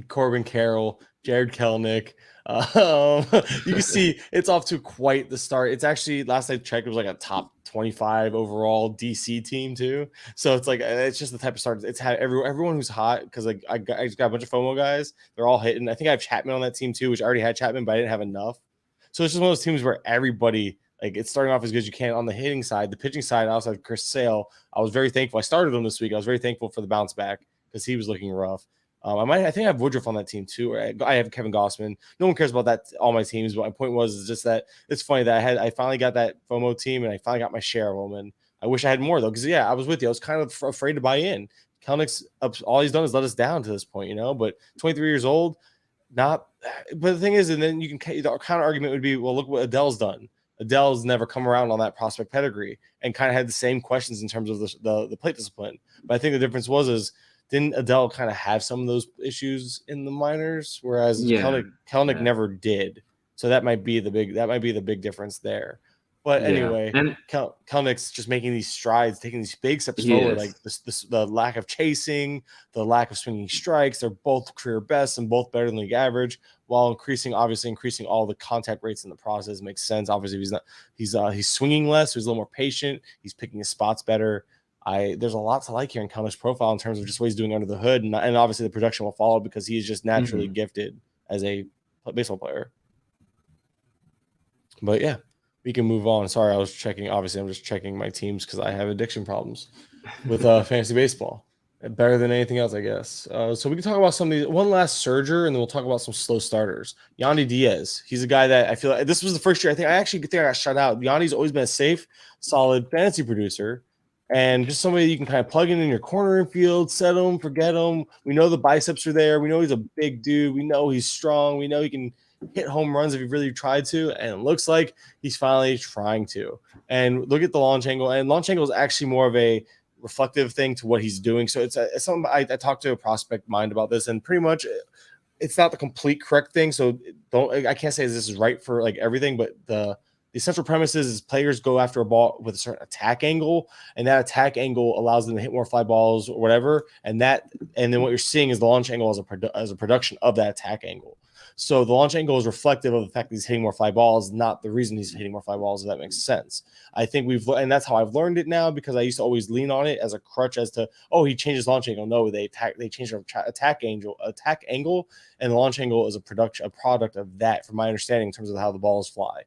Corbin Carroll, Jared Kelenick. You can see it's off to quite the start. It's actually, last I checked, it was like a top 25 overall DC team too. So it's like, it's just the type of start. It's had everyone who's hot, because like I just got a bunch of FOMO guys. They're all hitting. I think I have Chapman on that team too, which I already had Chapman, but I didn't have enough. So it's just one of those teams where everybody, like, it's starting off as good as you can on the hitting side. The pitching side, I also have Chris Sale. I was very thankful. I started him this week. I was very thankful for the bounce back because he was looking rough. I think I have Woodruff on that team too. I have Kevin Gossman. No one cares about that. All my teams. But my point was just that it's funny that I finally got that FOMO team, and I finally got my share of them. And I wish I had more though, because I was with you. I was kind of afraid to buy in. Kelenick's all he's done is let us down to this point, But 23 years old, not. But the thing is, and then you can, the counter argument would be, well, look what Adele's done. Adele's never come around on that prospect pedigree, and kind of had the same questions in terms of the plate discipline. But I think the difference was didn't Adele kind of have some of those issues in the minors, whereas Kelenick never did. So that might be the big difference there. But anyway, and Kelenick's just making these strides, taking these big steps forward. Like the lack of chasing, the lack of swinging strikes. They're both career best and both better than league average, while increasing all the contact rates in the process. Makes sense. Obviously, he's swinging less, so he's a little more patient. He's picking his spots better. There's a lot to like here in Kelenick's profile in terms of just what he's doing under the hood, and obviously the production will follow because he is just naturally gifted as a baseball player. But yeah, we can move on. Sorry, I was checking. Obviously, I'm just checking my teams because I have addiction problems with fantasy baseball. Better than anything else, I guess. So we can talk about some of these. One last surger, and then we'll talk about some slow starters. Yandy Diaz. He's a guy that I feel like this was the first year. I actually think I got shut out. Yandy's always been a safe, solid fantasy producer, and just somebody you can kind of plug in your corner infield, set him, forget him. We know the biceps are there. We know he's a big dude. We know he's strong. We know he can hit home runs if he really tried to, and it looks like he's finally trying to. And look at the launch angle, and launch angle is actually more of a reflective thing to what he's doing. So it's something I talked to a prospect mind about this, and pretty much it's not the complete correct thing. So I can't say this is right for like everything, but the essential premise is players go after a ball with a certain attack angle, and that attack angle allows them to hit more fly balls or whatever. And then what you're seeing is the launch angle as a production of that attack angle. So the launch angle is reflective of the fact that he's hitting more fly balls, not the reason he's hitting more fly balls, if that makes sense. I think and that's how I've learned it now, because I used to always lean on it as a crutch as to, he changed his launch angle. No, they changed their attack angle, and the launch angle is a product of that, from my understanding, in terms of how the balls fly.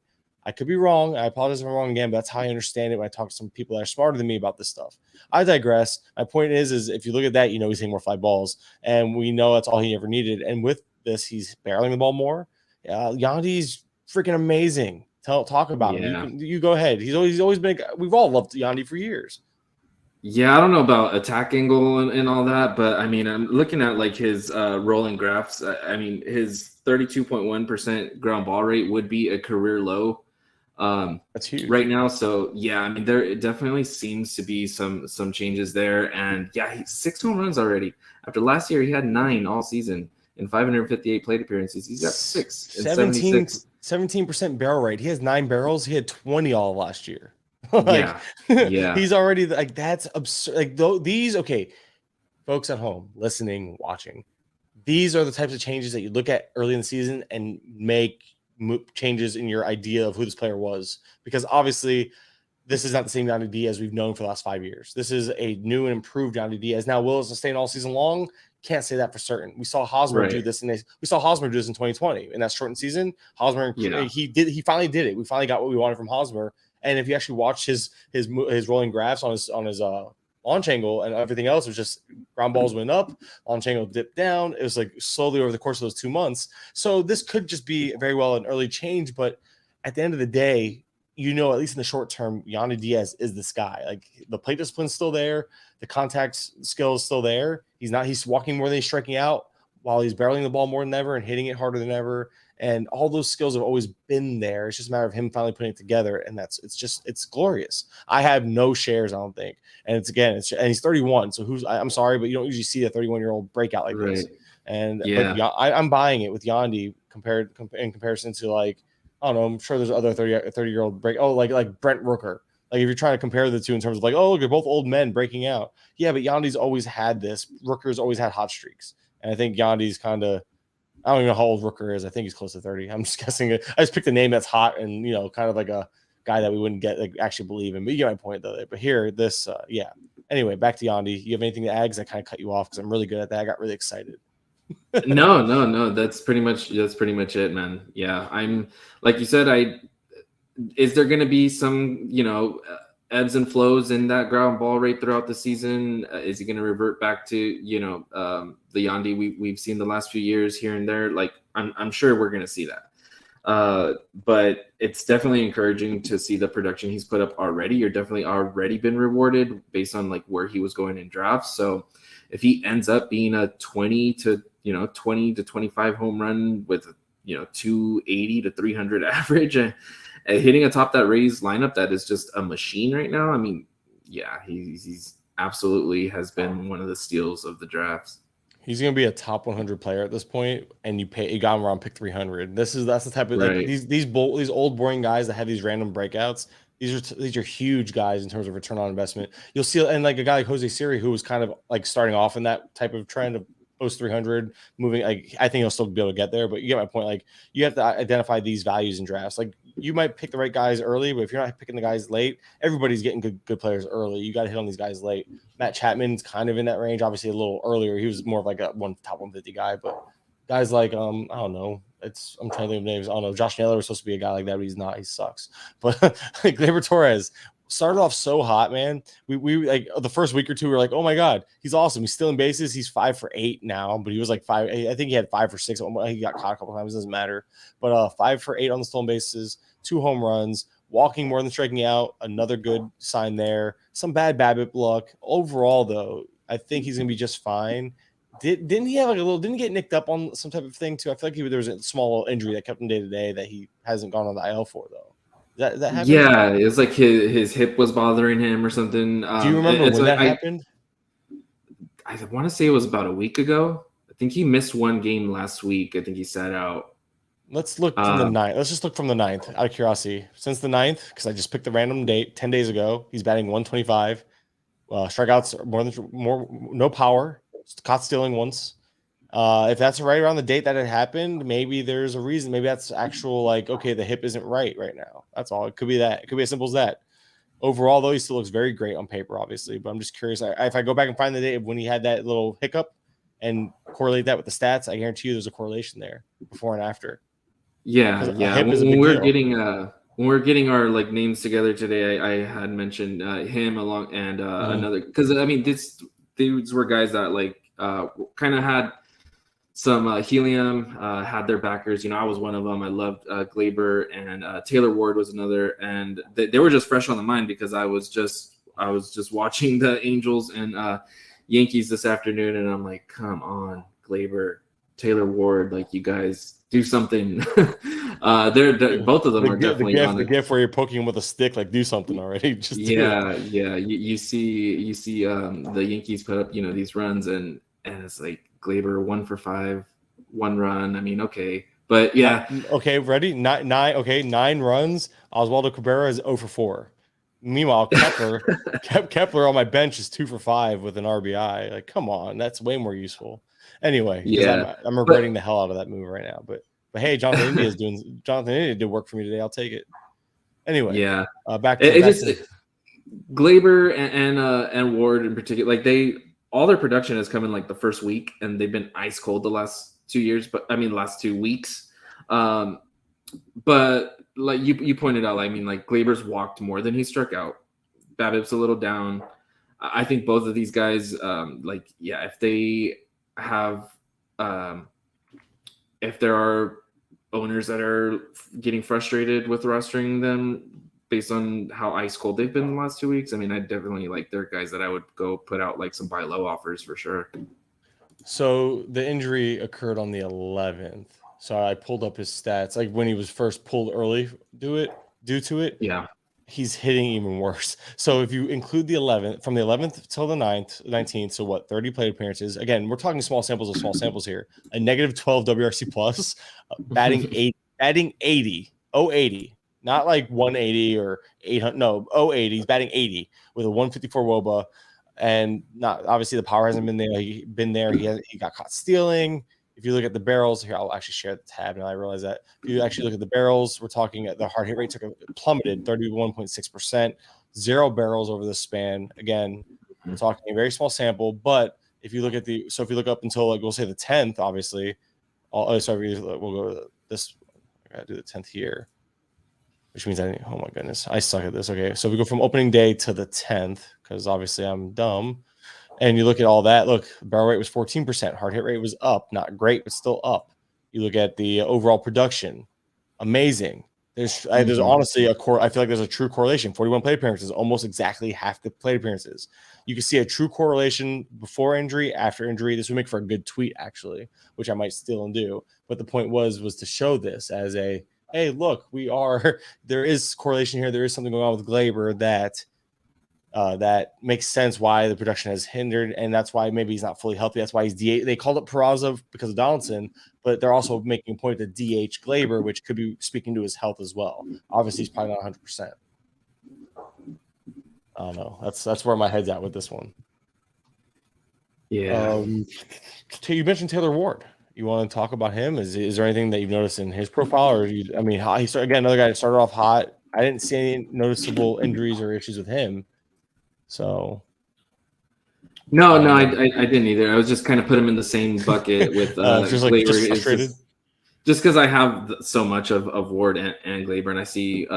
I could be wrong. I apologize if I'm wrong again, but that's how I understand it when I talk to some people that are smarter than me about this stuff. I digress. My point is if you look at that, you know he's hitting more fly balls, and we know that's all he ever needed. And with this, he's barreling the ball more. Yandy's freaking amazing. Talk about him. You go ahead. He's always been. We've all loved Yandy for years.
Yeah, I don't know about attack angle and all that, but I mean, I'm looking at like his rolling graphs. I mean, his 32.1% ground ball rate would be a career low.
That's huge
right now. So yeah, I mean, there definitely seems to be some changes there. And yeah, 6 home runs already. After last year, he had 9 all season in 558 plate appearances. He's got 6 in
17% barrel rate. He has 9 barrels. He had 20 all last year.
Yeah.
He's already like, that's absurd. Like these, okay, folks at home listening, watching, these are the types of changes that you look at early in the season and make changes in your idea of who this player was, because obviously this is not the same Yandy Diaz we've known for the last 5 years. This is a new and improved Yandy Diaz. Now, will it sustain all season long? Can't say that for certain. We saw Hosmer do this, and we saw Hosmer do this in 2020 in that shortened season. Hosmer, he finally did it. We finally got what we wanted from Hosmer. And if you actually watch his rolling graphs on his launch angle and everything else, was just ground balls went up, launch angle dipped down. It was like slowly over the course of those 2 months. So this could just be very well an early change, but at the end of the day, you know, at least in the short term, Yandy Diaz is this guy. Like the plate discipline's still there, the contact skill is still there. He's walking more than he's striking out, while he's barreling the ball more than ever and hitting it harder than ever. And all those skills have always been there. It's just a matter of him finally putting it together. And it's glorious. I have no shares, I don't think. And and he's 31. So I'm sorry, but you don't usually see a 31-year-old breakout like this. And I'm buying it with Yandy in comparison to, like, I don't know, I'm sure there's other 30-year-old break. Oh, like Brent Rooker. Like if you're trying to compare the two in terms of like, oh, look, they're both old men breaking out. Yeah, but Yandy's always had this. Rooker's always had hot streaks. And I think Yandy's kind of, I don't even know how old Rooker is. I think he's close to 30. I'm just guessing it. I just picked a name that's hot and, you know, kind of like a guy that we wouldn't actually believe in. But you get my point, though. But here, yeah. Anyway, back to Yandy. You have anything to add? Because I kind of cut you off because I'm really good at that. I got really excited.
No. That's pretty much it, man. Yeah, I'm like you said. Is there going to be some, you know, ebbs and flows in that ground ball rate throughout the season? Is he going to revert back to, you know, the Yandy we've seen the last few years here and there? Like, I'm sure we're going to see that. But it's definitely encouraging to see the production he's put up already. You're definitely already been rewarded based on like where he was going in drafts. So if he ends up being a 20 to 25 home run with, you know, 280 to 300 average, hitting atop that Rays lineup that is just a machine right now. I mean, yeah, he's absolutely has been one of the steals of the drafts.
He's going to be a top 100 player at this point, and you got him around pick 300. That's the type of like these old boring guys that have these random breakouts. These are huge guys in terms of return on investment. You'll see, and like a guy like Jose Siri, who was kind of like starting off in that type of trend of post 300 moving. Like I think he'll still be able to get there, but you get my point. Like you have to identify these values in drafts. Like you might pick the right guys early, but if you're not picking the guys late, everybody's getting good players early. You got to hit on these guys late. Matt Chapman's kind of in that range, obviously a little earlier. He was more of like a top 150 guy, but guys like I don't know. I'm trying to think of names. I don't know. Josh Naylor was supposed to be a guy like that, but he's not. He sucks. But like Gleyber Torres started off so hot, man. We like the first week or two, we were like, oh my God, he's awesome. He's stealing bases. He's 5 for 8 now, but he was like 5. I think he had 5 for 6. He got caught a couple times. It doesn't matter. But 5 for 8 on the stolen bases, 2 home runs, walking more than striking out. Another good sign there. Some bad BABIP luck. Overall, though, I think he's gonna be just fine. Didn't he have like didn't he get nicked up on some type of thing too? I feel like there was a small injury that kept him day to day that he hasn't gone on the IL for though. That happened?
Yeah, it was like his hip was bothering him or something.
Do you remember when that happened?
I want to say it was about a week ago. I think he missed one game last week. I think he sat out.
Let's look from the 9th. Let's just look from the 9th out of curiosity. Since the 9th, because I just picked the random date 10 days ago, he's batting 125. Strikeouts no power. Caught stealing once. If that's right around the date that it happened, maybe there's a reason. Maybe that's actual like, okay, the hip isn't right now. That's all. It could be that. It could be as simple as that. Overall, though, he still looks very great on paper, obviously. But I'm just curious. If I go back and find the date of when he had that little hiccup and correlate that with the stats, I guarantee you there's a correlation there before and after.
Yeah. When we're getting when we're getting our like names together today, I had mentioned him along and another, because I mean these were guys that like kind of had some helium, had their backers. I was one of them. I loved Glaber, and Taylor Ward was another, and they were just fresh on the mind because I was just watching the Angels and Yankees this afternoon, and I'm like, come on, Glaber, Taylor Ward, like you guys do something. They're both of them are definitely on
the gift where you're poking him with a stick, like do something already. Just
yeah. You see the Yankees put up these runs, and it's like Glaber 1 for 5, 1 run. I mean, okay, but yeah,
okay, ready? Nine runs. Oswaldo Cabrera is 0 for 4. Meanwhile, Kepler on my bench is 2 for 5 with an RBI. Like, come on, that's way more useful. Anyway,
yeah,
I'm regretting the hell out of that move right now. But hey, Jonathan India did work for me today. I'll take it. Anyway,
yeah.
Back to
Glaber and Ward in particular, like all their production has come in like the first week, and they've been ice cold the last 2 years. But I mean, last 2 weeks. But like you pointed out, I mean, like Glaber's walked more than he struck out. BABIP's a little down. I think both of these guys, if they have, if there are owners that are getting frustrated with rostering them based on how ice cold they've been the last 2 weeks, I mean, I definitely like they're guys that I would go put out like some buy low offers for sure.
So the injury occurred on the 11th. So I pulled up his stats, like when he was first pulled early due to it.
Yeah.
He's hitting even worse. So if you include the 11th, from the 11th till the 19th, so what, 30 plate appearances. Again, we're talking small samples here. A negative 12 WRC plus, batting 80, 080, not like 180 or 800. No, 080. He's batting 80 with a 154 WOBA, and not obviously the power hasn't been there. He got caught stealing. If you look at the barrels here, I'll actually share the tab. Now I realize that if you actually look at the barrels, we're talking the hard hit rate plummeted 31.6%, 0 barrels over the span. Again, we're talking a very small sample, but if you look at if you look up until like we'll say the 10th, obviously, we'll go to this. I gotta do the 10th here, which means oh my goodness, I suck at this. Okay, so we go from opening day to the 10th because obviously I'm dumb. And you look at all that. Look, barrel rate was 14%. Hard hit rate was up, not great, but still up. You look at the overall production, amazing. There's honestly I feel like there's a true correlation. 41 plate appearances, almost exactly half the plate appearances. You can see a true correlation before injury, after injury. This would make for a good tweet, actually, which I might steal and do. But the point was to show this as a, hey, look, there is correlation here. There is something going on with Glaber that makes sense why the production has hindered, and that's why maybe he's not fully healthy. That's why he's DH. They called it Peraza because of Donaldson, but they're also making a point to DH Glaber, which could be speaking to his health as well. Obviously, he's probably not 100%. I don't know. That's where my head's at with this one.
Yeah.
You mentioned Taylor Ward. You want to talk about him? Is there anything that you've noticed in his profile, or he started again, another guy that started off hot. I didn't see any noticeable injuries or issues with him. So
no, I didn't either. I was just kind of put him in the same bucket with
just frustrated.
Just because I have so much of Ward and Glaber, and I see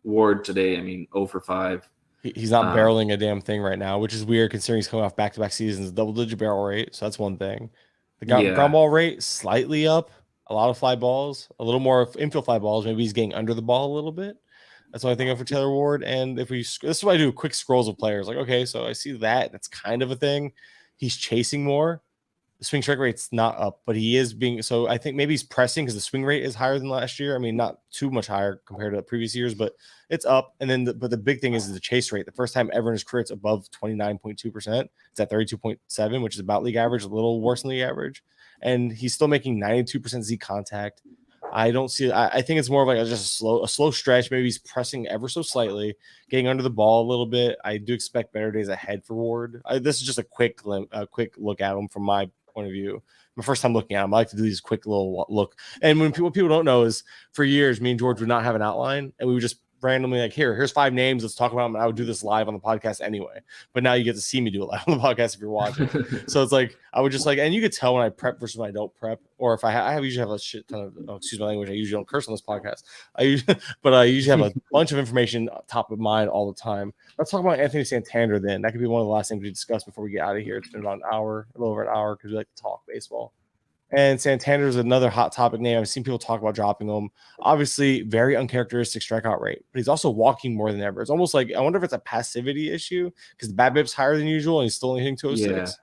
Ward today. I mean, 0 for 5.
He's not barreling a damn thing right now, which is weird considering he's coming off back-to-back seasons, double-digit barrel rate. So that's one thing. The ground ball rate slightly up. A lot of fly balls, a little more infield fly balls. Maybe he's getting under the ball a little bit. That's what I think of for Taylor Ward. And this is why I do quick scrolls of players. Like, okay, so I see that. That's kind of a thing. He's chasing more. The swing strike rate's not up, but he is being. So I think maybe he's pressing because the swing rate is higher than last year. I mean, not too much higher compared to previous years, but it's up. And then, but the big thing is the chase rate. The first time ever in his career, it's above 29.2%. It's at 32.7, which is about league average, a little worse than league average. And he's still making 92% Z contact. I don't see. I think it's more of like just a slow stretch. Maybe he's pressing ever so slightly, getting under the ball a little bit. I do expect better days ahead for Ward. This is just a quick look at him from my point of view. My first time looking at him, I like to do these quick little look. And what people don't know is for years, me and George would not have an outline, and we would just randomly like, here's 5 names. Let's talk about them. And I would do this live on the podcast anyway. But now you get to see me do it live on the podcast if you're watching. So it's like I would just like, and you could tell when I prep versus when I don't prep, or if I usually have a shit ton of excuse my language. I usually don't curse on this podcast. I usually have a bunch of information top of mind all the time. Let's talk about Anthony Santander then. That could be one of the last things we discuss before we get out of here. It's been about an hour, a little over an hour, because we like to talk baseball. And Santander is another hot topic name. I've seen people talk about dropping him. Obviously, very uncharacteristic strikeout rate, but he's also walking more than ever. It's almost like I wonder if it's a passivity issue because the BABIP's higher than usual and he's still only hitting 206.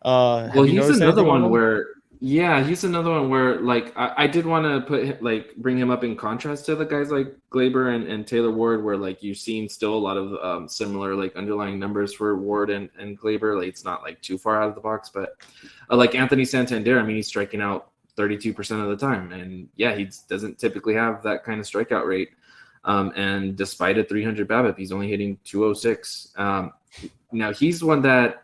Yeah. Well, he's another one where he's another one where like I did want to bring him up in contrast to the guys like Gleyber and Taylor Ward, where like you've seen still a lot of similar like underlying numbers for Ward and Gleyber. Like it's not like too far out of the box, but like Anthony Santander, I mean, he's striking out 32% of the time, and yeah, he doesn't typically have that kind of strikeout rate. And despite a 300 BABIP, he's only hitting 206. Now he's one that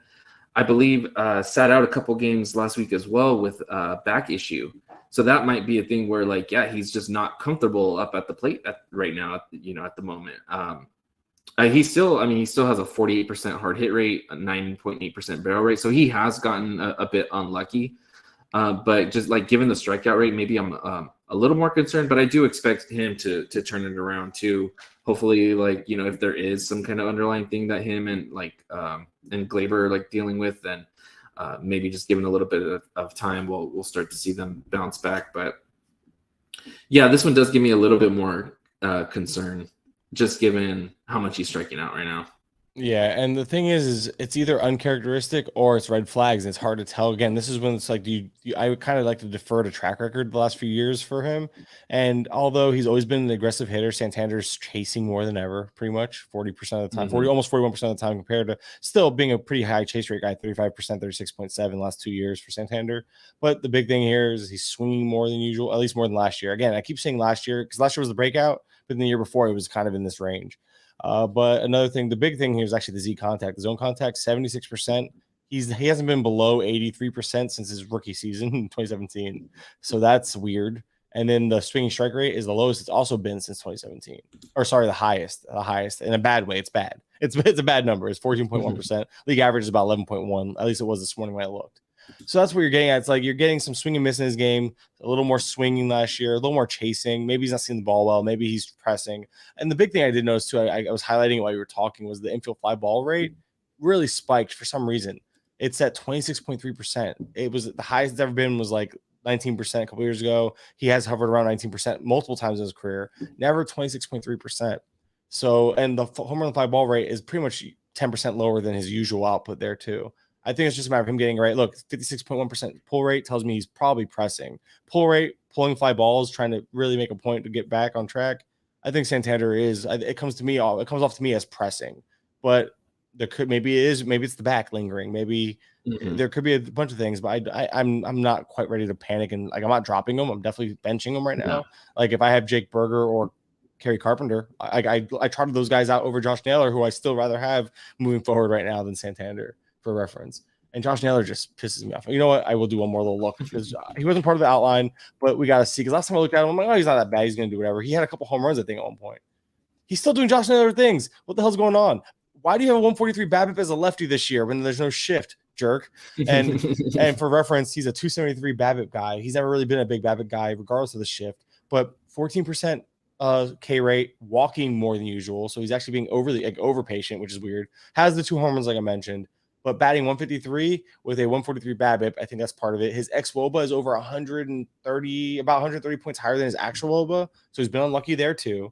I believe sat out a couple games last week as well with back issue. So that might be a thing where like, yeah, he's just not comfortable up at the plate right now, at the moment. He still has a 48% hard hit rate, a 9.8% barrel rate. So he has gotten a bit unlucky. But just like given the strikeout rate, maybe I'm a little more concerned, but I do expect him to turn it around too. Hopefully, like, if there is some kind of underlying thing that him and Gleyber are like dealing with, then maybe just given a little bit of time, we'll start to see them bounce back. But yeah, this one does give me a little bit more concern, just given how much he's striking out right now.
Yeah, and the thing is it's either uncharacteristic or it's red flags, and it's hard to tell. Again, this is when it's like I would kind of like to defer to track record the last few years for him. And although he's always been an aggressive hitter, Santander's chasing more than ever, pretty much 40% of the time, almost 41% of the time, compared to still being a pretty high chase rate guy, 35%, 36.7 last 2 years for Santander. But the big thing here is he's swinging more than usual, at least more than last year. Again, I keep saying last year because last year was the breakout, but the year before it was kind of in this range. But another thing, the big thing here is actually the Z contact, the zone contact, 76%. He hasn't been below 83% since his rookie season in 2017. So that's weird. And then the swinging strike rate is the lowest it's also been since 2017. Or sorry, the highest in a bad way. It's bad. It's a bad number. It's 14.1%. League average is about 11.1. At least it was this morning when I looked. So that's what you're getting at. It's like you're getting some swing and miss in his game, a little more swinging last year, a little more chasing. Maybe he's not seeing the ball well. Maybe he's pressing. And the big thing I did notice too, I was highlighting it while you were talking, was the infield fly ball rate really spiked for some reason. It's at 26.3%. It was the highest it's ever been was like 19% a couple years ago. He has hovered around 19% multiple times in his career, never 26.3%. So, and the home run fly ball rate is pretty much 10% lower than his usual output there too. I think it's just a matter of him getting it right. Look, 56.1% pull rate tells me he's probably pressing. Pull rate, pulling fly balls, trying to really make a point to get back on track. I think Santander is. It comes off to me as pressing, but there could maybe it's the back lingering. Maybe there could be a bunch of things, but I'm not quite ready to panic, and like I'm not dropping him. I'm definitely benching him right now. No. Like if I have Jake Berger or Kerry Carpenter, I trotted those guys out over Josh Naylor, who I still rather have moving forward right now than Santander, for reference. And Josh Naylor just pisses me off. You know what? I will do one more little look because he wasn't part of the outline, but we got to see. Because last time I looked at him, I'm like, oh, he's not that bad. He's going to do whatever. He had a couple home runs, I think, at one point. He's still doing Josh Naylor things. What the hell's going on? Why do you have a 143 BABIP as a lefty this year when there's no shift, jerk? And for reference, he's a 273 BABIP guy. He's never really been a big BABIP guy, regardless of the shift. But 14% K rate, walking more than usual. So he's actually being over patient, which is weird. Has the 2 home runs, like I mentioned. But batting 153 with a 143 BABIP, I think that's part of it. His ex-WOBA is over 130, about 130 points higher than his actual WOBA. So he's been unlucky there too.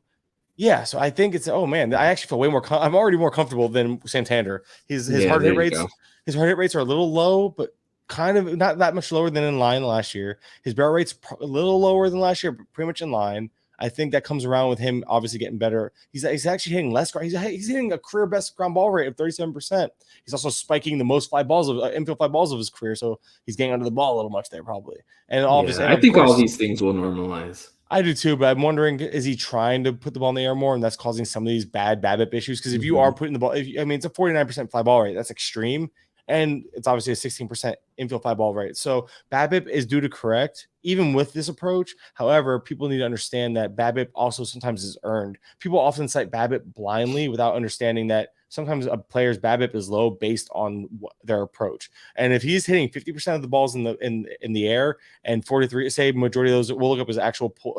Yeah, so I think it's, oh man, I actually feel way more, I'm already more comfortable than Santander. His hard hit rates are a little low, but kind of not that much lower than in line last year. His barrel rate's a little lower than last year, but pretty much in line. I think that comes around with him obviously getting better. He's actually hitting less. He's hitting a career best ground ball rate of 37%. He's also spiking the most infield fly balls of his career. So he's getting under the ball a little much there probably. And obviously,
I think all these things will normalize.
I do too, but I'm wondering, is he trying to put the ball in the air more, and that's causing some of these bad BABIP issues? Because if you are putting the ball, it's a 49% fly ball rate. That's extreme. and it's obviously a 16% infield fly ball rate. So BABIP is due to correct even with this approach. However, people need to understand that BABIP also sometimes is earned. People often cite BABIP blindly without understanding that sometimes a player's BABIP is low based on their approach. And if he's hitting 50% of the balls in the air and 43, say majority of those, we'll look up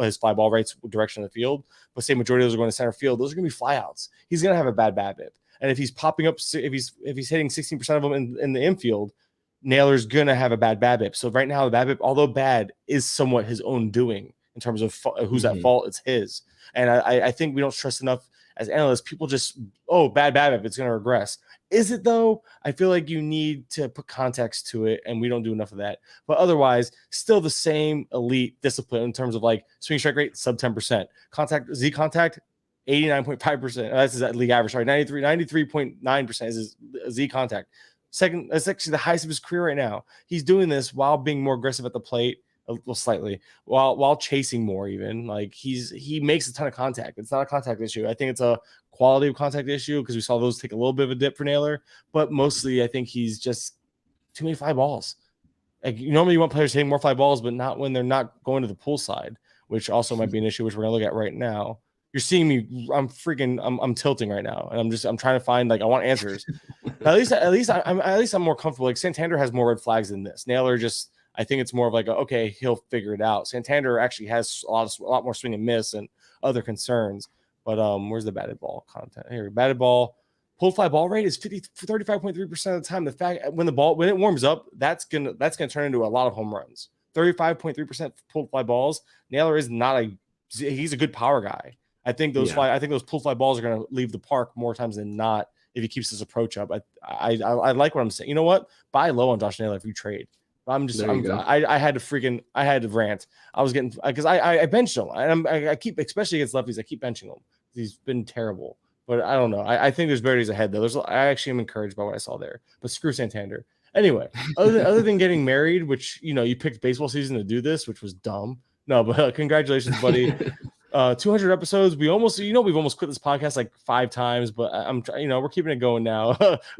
his fly ball rates direction of the field, but say majority of those are going to center field, those are going to be flyouts. He's going to have a bad BABIP. And if he's popping up, if he's hitting 16% of them in the infield, Naylor's going to have a bad BABIP. So right now, the BABIP, although bad, is somewhat his own doing in terms of who's at fault. It's his. And I think we don't stress enough as analysts. People just, bad BABIP, it's going to regress. Is it though? I feel like you need to put context to it, and we don't do enough of that. But otherwise, still the same elite discipline in terms of like swing strike rate, sub 10%. Z contact, 89.5%. That's his league average. Sorry, 93.9% is his Z contact. Second, that's actually the highest of his career right now. He's doing this while being more aggressive at the plate, slightly, while chasing more. Even like he makes a ton of contact. It's not a contact issue. I think it's a quality of contact issue because we saw those take a little bit of a dip for Naylor, but mostly I think he's just too many fly balls. Like normally you want players hitting more fly balls, but not when they're not going to the pull side, which also might be an issue, which we're gonna look at right now. You're seeing me. I'm tilting right now, and I'm trying to find, like, I want answers. at least I'm more comfortable. Like Santander has more red flags than this. Naylor I think it's more of like, okay, he'll figure it out. Santander actually has a lot more swing and miss and other concerns. But where's the batted ball content here? Batted ball, pulled fly ball rate is 35.3% of the time. The fact when it warms up, that's gonna turn into a lot of home runs. 35.3% pulled fly balls. Naylor is not he's a good power guy. I think those pull fly balls are going to leave the park more times than not if he keeps this approach up. I like what I'm saying. You know what? Buy low on Josh Naylor if you trade. I had to rant. I was getting, because I benched him, and I keep, especially against lefties, I keep benching him. He's been terrible, but I don't know. I think there's better days ahead though. I actually am encouraged by what I saw there. But screw Santander. Anyway, other than getting married, which you picked baseball season to do this, which was dumb. No, but congratulations, buddy. 200 episodes. We've almost quit this podcast like 5 times, but we're keeping it going now.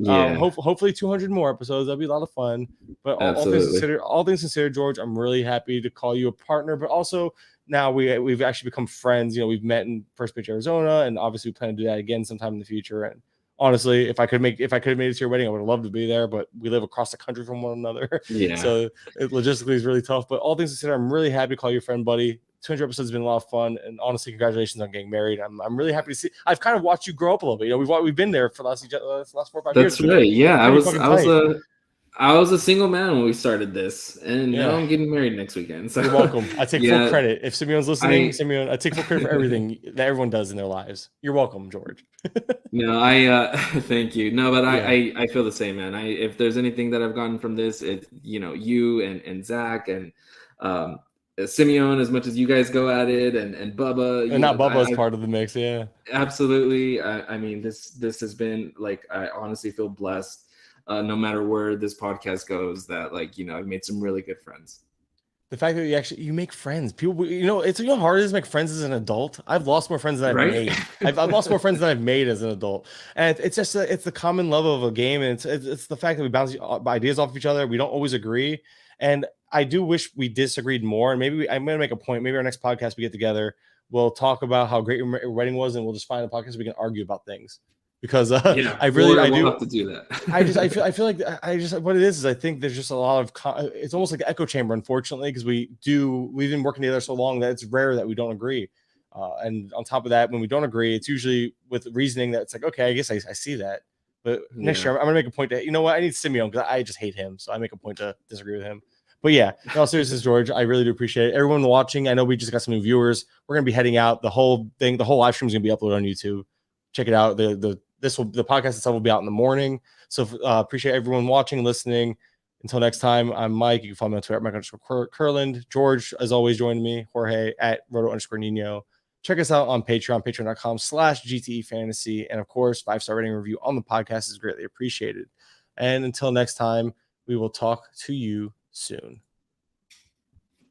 Hopefully 200 more episodes. That'll be a lot of fun. But all things considered, George, I'm really happy to call you a partner, but also now we've actually become friends. We've met in First Pitch Arizona, and obviously we plan to do that again sometime in the future. And honestly, if I could have made it to your wedding, I would have loved to be there, but we live across the country from one another. Yeah. So it logistically is really tough. But all things considered, I'm really happy to call you a friend, buddy. 200 episodes has been a lot of fun, and honestly, congratulations on getting married. I'm really happy to see. I've kind of watched you grow up a little bit. We've been there for the last 4 or 5 years.
That's right. Yeah, I was a single man when we started this, and now I'm getting married next weekend. So
you're welcome. I take full credit. If Simeon's listening, Simeon, I take full credit for everything that everyone does in their lives. You're welcome, George.
No, thank you. No, but I feel the same, man. If there's anything that I've gotten from this, it's you and Zach and Simeon, as much as you guys go at it, and Bubba,
and not Bubba is part of the mix. Yeah,
absolutely. I mean, this has been like, I honestly feel blessed. No matter where this podcast goes, that I've made some really good friends.
The fact that you make friends, people, it's hard it is to make friends as an adult. I've lost more friends than I've made. I've lost more friends than I've made as an adult, and it's just it's the common love of a game, and it's the fact that we bounce ideas off of each other. We don't always agree, and I do wish we disagreed more. And maybe I'm going to make a point. Maybe our next podcast we get together, we'll talk about how great your wedding was, and we'll just find a podcast we can argue about things. Because I do
have to do that.
I feel like what it is I think there's just a lot of it's almost like an echo chamber, unfortunately, because we've been working together so long that it's rare that we don't agree. And on top of that, when we don't agree, it's usually with reasoning that it's like, okay, I guess I see that. But next year I'm gonna make a point that I need Simeon because I just hate him, so I make a point to disagree with him. But yeah, in all seriousness, George, I really do appreciate it. Everyone watching, I know we just got some new viewers. We're gonna be heading out. The whole live stream is gonna be uploaded on YouTube. Check it out. The podcast itself will be out in the morning. So appreciate everyone watching, listening. Until next time, I'm Mike. You can follow me on Twitter at Mike_Curland. George, as always, joined me. Jorge at Roto_Nino. Check us out on Patreon, patreon.com/GTE Fantasy. And of course, 5-star rating review on the podcast is greatly appreciated. And until next time, we will talk to you soon.